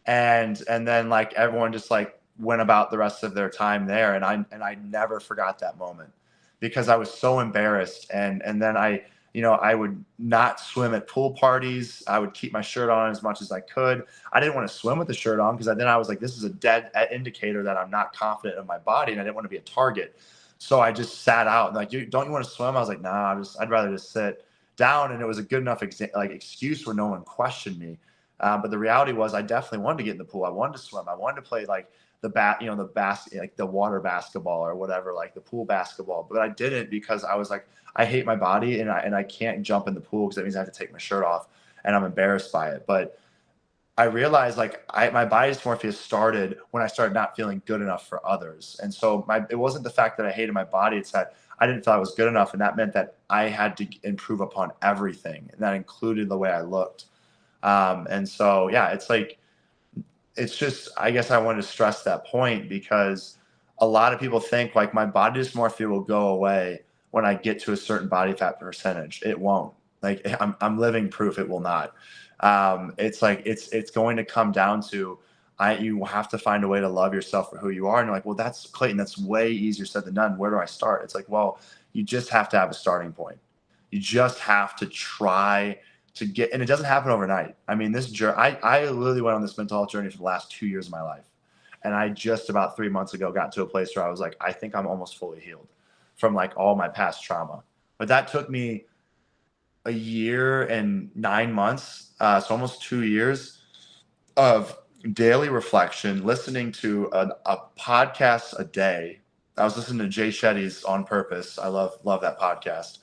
And then like everyone just like went about the rest of their time there. And I never forgot that moment, because I was so embarrassed. And then I would not swim at pool parties. I would keep my shirt on as much as I could. I didn't want to swim with the shirt on, because then I was like, this is a dead indicator that I'm not confident in my body, and I didn't want to be a target. So I just sat out and like, don't you want to swim? I was like, nah, I'd rather just sit down. And it was a good enough excuse where no one questioned me. But the reality was, I definitely wanted to get in the pool. I wanted to swim. I wanted to play like like the water basketball or whatever, like the pool basketball. But I didn't, because I was like, I hate my body, and I can't jump in the pool because that means I have to take my shirt off, and I'm embarrassed by it. But I realized like my body dysmorphia started when I started not feeling good enough for others. And so it wasn't the fact that I hated my body. It's that I didn't feel I was good enough. And that meant that I had to improve upon everything. And that included the way I looked. And so, yeah, it's just, I guess I wanted to stress that point, because a lot of people think like my body dysmorphia will go away when I get to a certain body fat percentage. It won't. Like, I'm living proof it will not. It's like, it's going to come down to, you have to find a way to love yourself for who you are. And you're like, well, that's Clayton, that's way easier said than done. Where do I start? It's like, well, you just have to have a starting point. You just have to try to get, and it doesn't happen overnight. I mean, this journey, I literally went on this mental health journey for the last 2 years of my life. And I just about 3 months ago got to a place where I was like, I think I'm almost fully healed from like all my past trauma. But that took me a year and 9 months, so almost 2 years of daily reflection, listening to a podcast a day. I was listening to Jay Shetty's On Purpose. I love that podcast.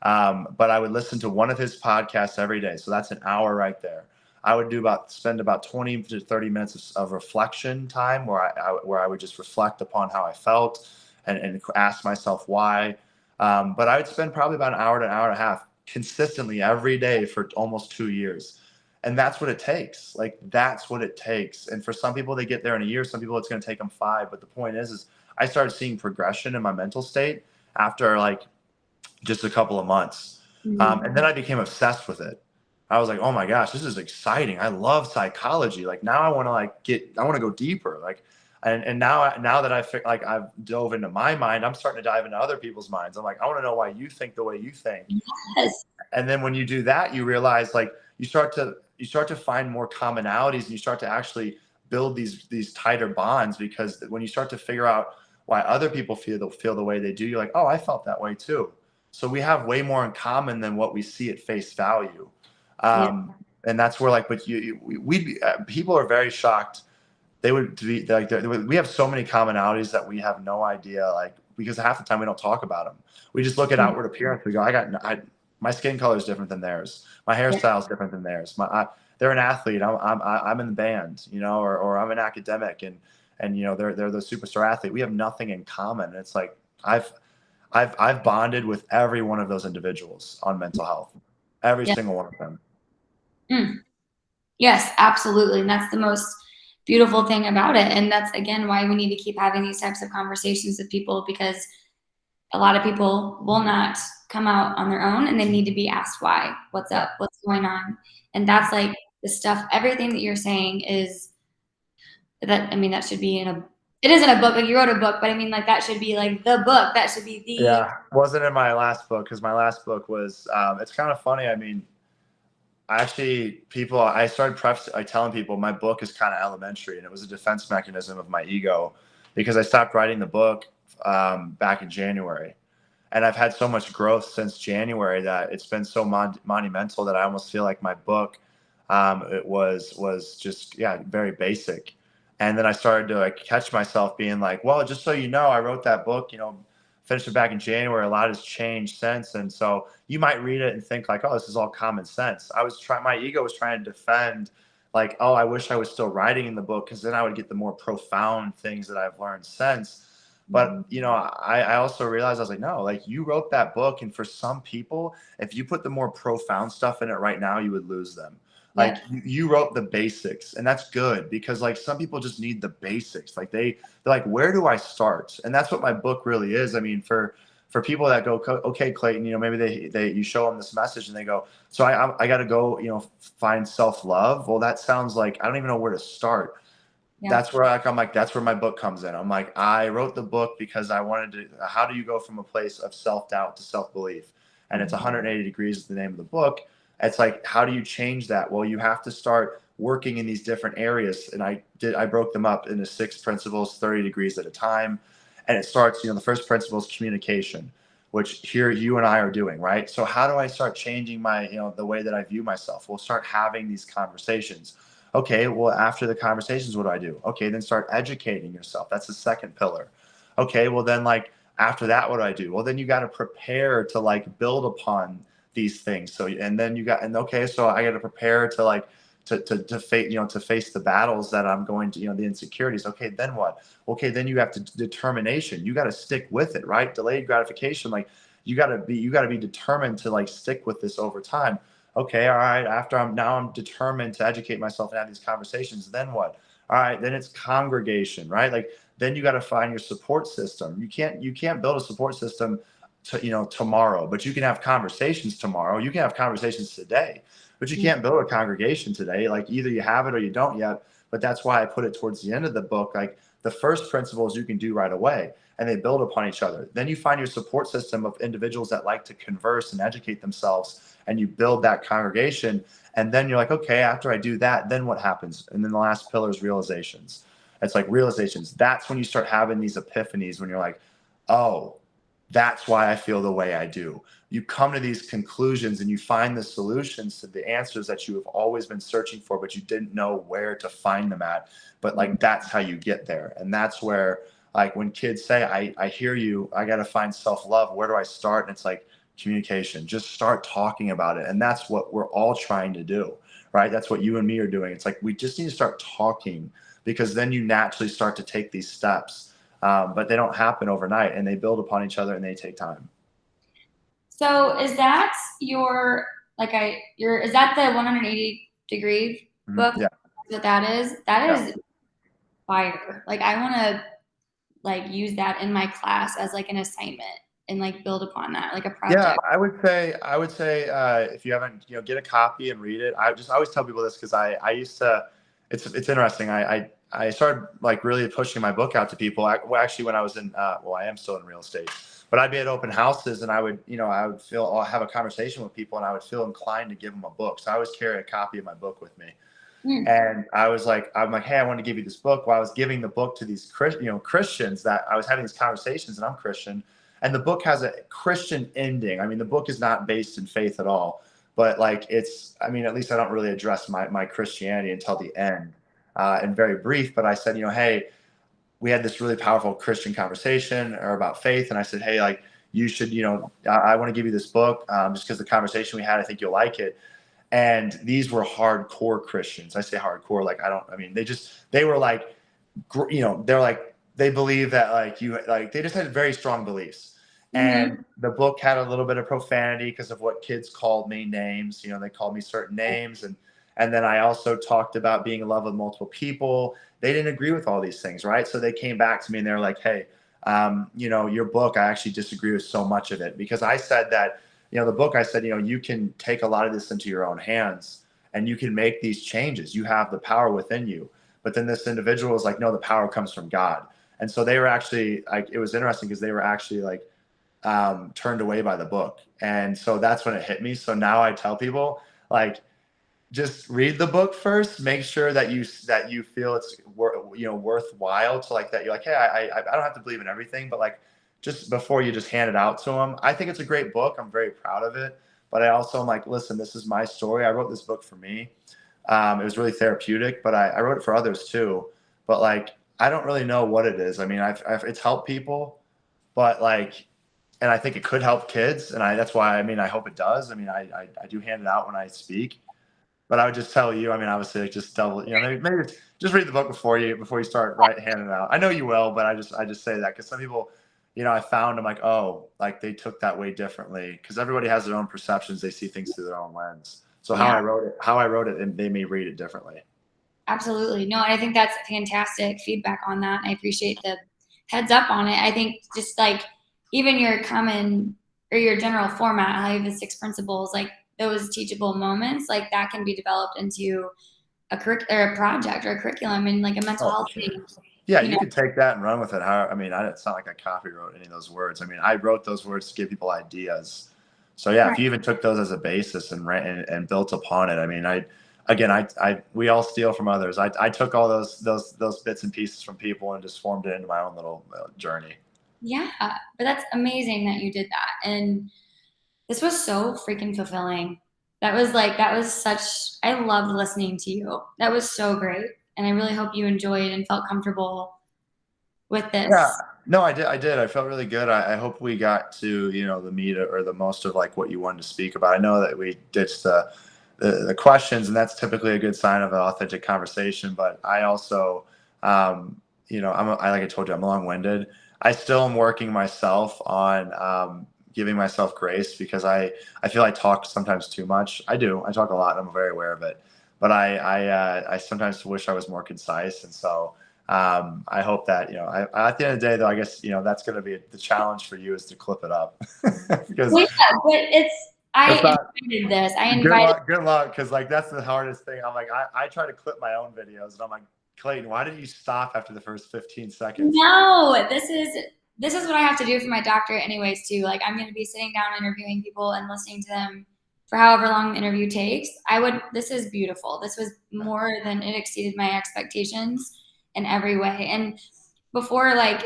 But I would listen to one of his podcasts every day. So that's an hour right there. I would spend about 20 to 30 minutes of reflection time where I would just reflect upon how I felt and ask myself why. But I would spend probably about an hour to an hour and a half consistently every day for almost 2 years. And that's what it takes. Like, that's what it takes. And for some people, they get there in a year. Some people, it's going to take them 5. But the point is I started seeing progression in my mental state after like just a couple of months. And then I became obsessed with it. I was like, oh my gosh, this is exciting. I love psychology. Like, now I want to I want to go deeper. Like, and now that I've dove into my mind, I'm starting to dive into other people's minds. I'm like, I want to know why you think the way you think. Yes. And then when you do that, you realize like you start to find more commonalities, and you start to actually build these tighter bonds, because when you start to figure out why other people feel the way they do, you're like, oh, I felt that way too. So we have way more in common than what we see at face value. Yeah. And that's where like, but people are very shocked. They would be like, we have so many commonalities that we have no idea, like, because half the time we don't talk about them. We just look at outward appearance. We go, my skin color is different than theirs. My hairstyle is different than theirs. They're an athlete. I'm in the band, or I'm an academic, and they're the superstar athlete. We have nothing in common. And it's like, I've bonded with every one of those individuals on mental health, every single one of them. Yes, absolutely. And that's the most beautiful thing about it. And that's, again, why we need to keep having these types of conversations with people, because a lot of people will not come out on their own, and they need to be asked why, what's up, what's going on. And that's like the stuff, everything that you're saying is that, I mean, that should be it isn't a book, like you wrote a book, but I mean, like, that should be like the book, that should be the. Yeah, wasn't in my last book, because my last book was, it's kind of funny. I mean, I started telling people my book is kind of elementary, and it was a defense mechanism of my ego, because I stopped writing the book back in January. And I've had so much growth since January that it's been so monumental that I almost feel like my book, it was just, very basic. And then I started to like catch myself being like, well, just so you know, I wrote that book, finished it back in January. A lot has changed since. And so you might read it and think like, oh, this is all common sense. My ego was trying to defend like, oh, I wish I was still writing in the book, because then I would get the more profound things that I've learned since. But, I also realized, I was like, no, like, you wrote that book. And for some people, if you put the more profound stuff in it right now, you would lose them. Like, you wrote the basics, and that's good, because like some people just need the basics. Like they're like, where do I start? And that's what my book really is. I mean, for people that go, okay, Clayton, maybe you show them this message and they go, so I got to go, find self-love. Well, that sounds like, I don't even know where to start. That's where I'm like, that's where my book comes in. I'm like, I wrote the book because I wanted to, how do you go from a place of self-doubt to self-belief? And it's 180 degrees is the name of the book. It's like, how do you change that? Well, you have to start working in these different areas. And I broke them up into 6 principles, 30 degrees at a time. And it starts, the first principle is communication, which here you and I are doing, right? So how do I start changing my, the way that I view myself? We'll start having these conversations. Okay, well, after the conversations, what do I do? Okay, then start educating yourself. That's the second pillar. Okay, well, then like after that, what do I do? Well, then you got to prepare to like build upon these things. So, and then okay, so I got to prepare to like, to face, to face the battles that I'm going to, the insecurities. Okay, then what? Okay, then you have determination. You got to stick with it, right? Delayed gratification. Like you got to be determined to like stick with this over time. Okay, all right. After I'm determined to educate myself and have these conversations. Then what? All right, then it's congregation, right? Like then you got to find your support system. You can't build a support system tomorrow, but you can have conversations tomorrow. You can have conversations today, but you can't build a congregation today. Like either you have it or you don't yet. But that's why I put it towards the end of the book. Like the first principles you can do right away, and they build upon each other. Then you find your support system of individuals that like to converse and educate themselves, and you build that congregation. And then you're like, okay, after I do that, then what happens? And then the last pillar is realizations. It's like realizations. That's when you start having these epiphanies, when you're like, oh, that's why I feel the way I do. You come to these conclusions and you find the solutions to the answers that you have always been searching for, but you didn't know where to find them at. But like, that's how you get there. And that's where, like, when kids say, I hear you, I got to find self-love. Where do I start? And it's like communication. Just start talking about it. And that's what we're all trying to do, right? That's what you and me are doing. It's like we just need to start talking, because then you naturally start to take these steps. But they don't happen overnight, and they build upon each other, and they take time. So is that your is that the 180-degree book? Yeah. What that is? That Yeah. is fire. Like I want to like use that in my class as like an assignment and like build upon that like a Yeah, project. I would say if you haven't, get a copy and read it. I always tell people this, because I used to. It's interesting. I started like really pushing my book out to people. Well, actually, when I was in, I am still in real estate, but I'd be at open houses, and I would feel, I'll have a conversation with people, and I would feel inclined to give them a book. So I always carry a copy of my book with me. Mm. And I'm like, hey, I want to give you this book. Well, I was giving the book to these Christians that I was having these conversations, and I'm Christian, and the book has a Christian ending. I mean, the book is not based in faith at all, but like I mean, at least I don't really address my Christianity until the end, and very brief. But I said, hey, we had this really powerful Christian conversation or about faith, and I said, hey, like you should, I want to give you this book, just because the conversation we had, I think you'll like it. And these were hardcore Christians. I say hardcore, like they were like, they're like, they believe that they just had very strong beliefs. Mm-hmm. And the book had a little bit of profanity because of what kids called me, names. They called me certain names, and then I also talked about being in love with multiple people. They didn't agree with all these things, right? So they came back to me and they're like, hey, your book, I actually disagree with so much of it, because I said that, the book, I said, you can take a lot of this into your own hands, and you can make these changes. You have the power within you. But then this individual was like, no, the power comes from God. And so they were actually like, it was interesting because they were actually like turned away by the book. And so that's when it hit me. So now I tell people, like, just read the book first. Make sure that you feel it's worthwhile to, like, that you're like, hey, I don't have to believe in everything, but like, just before you just hand it out to them. I think it's a great book. I'm very proud of it. But I also am like, listen, this is my story. I wrote this book for me. It was really therapeutic, but I wrote it for others too. But like, I don't really know what it is. I mean, it's helped people, but like, and I think it could help kids. And that's why, I mean, I hope it does. I mean, I do hand it out when I speak. But I would just tell you, I mean, obviously, like, just tell, maybe just read the book before you start handing it out. I know you will, but I just say that because some people, I found, I'm like, oh, like they took that way differently, because everybody has their own perceptions. They see things through their own lens. So how Yeah, I wrote it, and they may read it differently. absolutely. No, I think that's fantastic feedback on that. I appreciate the heads up on it. I think just like even your common or your general format, how you have the 6 principles, like those teachable moments, like that can be developed into a project or a curriculum and like a mental Oh, for health sure. thing. Yeah, You you know, could take that and run with it. I mean, it's not like I copy wrote any of those words. I mean, I wrote those words to give people ideas. So yeah, if right. you even took those as a basis and ran and built upon it, I mean, we all steal from others. I took all those bits and pieces from people and just formed it into my own little journey. Yeah, but that's amazing that you did that. And this was so freaking fulfilling. That was such, I loved listening to you. That was so great. And I really hope you enjoyed and felt comfortable with Yeah, this. no, I did. I did. I felt really good. I hope we got to, the meat or the most of like what you wanted to speak about. I know that we ditched the questions, and that's typically a good sign of an authentic conversation. But I also, like I told you, I'm long-winded. I still am working myself on giving myself grace, because I feel I talk sometimes too much. I do. I talk a lot, and I'm very aware of it. But I sometimes wish I was more concise, and so. I hope that, at the end of the day, though, I guess, that's going to be the challenge for you, is to clip it up. Because Well, yeah, but it's I not invited this. I good invited, luck. Good luck. Because like, that's the hardest thing. I'm like, I try to clip my own videos, and I'm like, Clayton, why did you stop after the first 15 seconds? no, this is what I have to do for my doctorate anyways, too. Like I'm going to be sitting down interviewing people and listening to them for however long the interview takes. This is beautiful. This was more than it exceeded my expectations in every way. And before like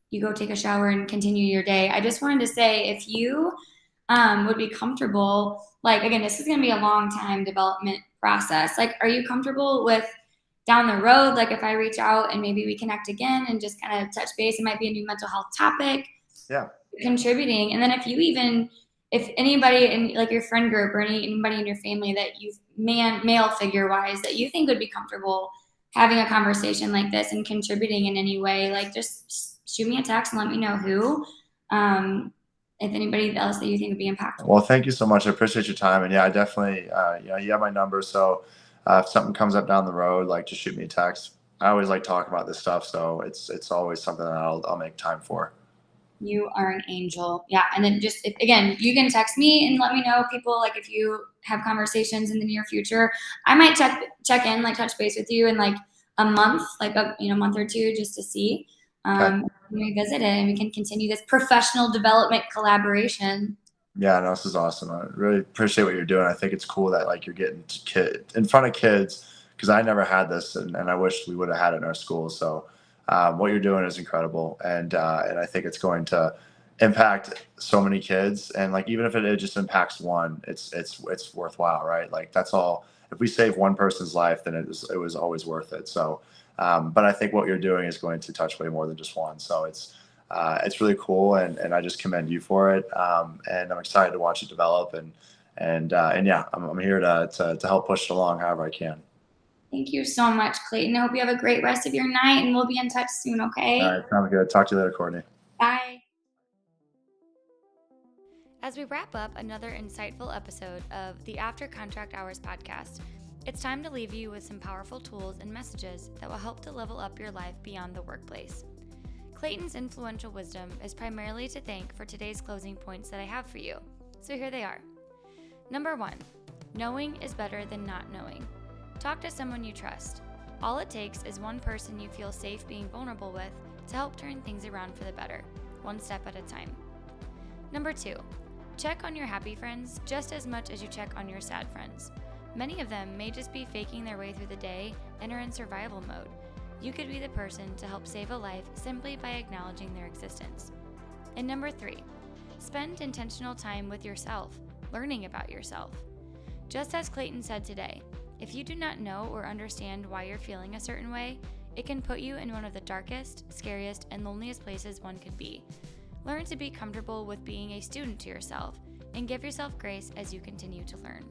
you go take a shower and continue your day, I just wanted to say if you would be comfortable, like again, this is going to be a long time development process. Like, are you comfortable with down the road, like if I reach out and maybe we connect again and just kind of touch base, it might be a new mental health topic Yeah. contributing. And then if you even if anybody in like your friend group or anybody in your family that you male figure wise that you think would be comfortable having a conversation like this and contributing in any way, like just shoot me a text and let me know who. If anybody else that you think would be impactful. Well, thank you so much. I appreciate your time. And yeah, I definitely, you have my number. So if something comes up down the road, like just shoot me a text. I always like talking about this stuff. So it's always something that I'll make time for. You are an angel. Yeah. And then just, again, you can text me and let me know, people, like if you have conversations in the near future, I might check in, like touch base with you in like a month, like a month or two, just to see. Okay. Revisit it and we can continue this professional development collaboration. Yeah, no, this is awesome. I really appreciate what you're doing. I think it's cool that like you're getting in front of kids, because I never had this, and I wish we would have had it in our school. So what you're doing is incredible, and I think it's going to impact so many kids. And like even if it just impacts one, it's worthwhile, right? Like that's all. If we save one person's life, then it was always worth it. So, but I think what you're doing is going to touch way more than just one. So it's really cool, and I just commend you for it. And I'm excited to watch it develop, and yeah, I'm here to help push it along however I can. Thank you so much, Clayton. I hope you have a great rest of your night, and we'll be in touch soon, okay? All right, sounds good. Talk to you later, Courtney. Bye. As we wrap up another insightful episode of the After Contract Hours podcast, it's time to leave you with some powerful tools and messages that will help to level up your life beyond the workplace. Clayton's influential wisdom is primarily to thank for today's closing points that I have for you. So here they are. Number 1, knowing is better than not knowing. Talk to someone you trust. All it takes is one person you feel safe being vulnerable with to help turn things around for the better, one step at a time. Number 2, check on your happy friends just as much as you check on your sad friends. Many of them may just be faking their way through the day and are in survival mode. You could be the person to help save a life simply by acknowledging their existence. And number 3, spend intentional time with yourself, learning about yourself. Just as Clayton said today, if you do not know or understand why you're feeling a certain way, it can put you in one of the darkest, scariest, and loneliest places one could be. Learn to be comfortable with being a student to yourself and give yourself grace as you continue to learn.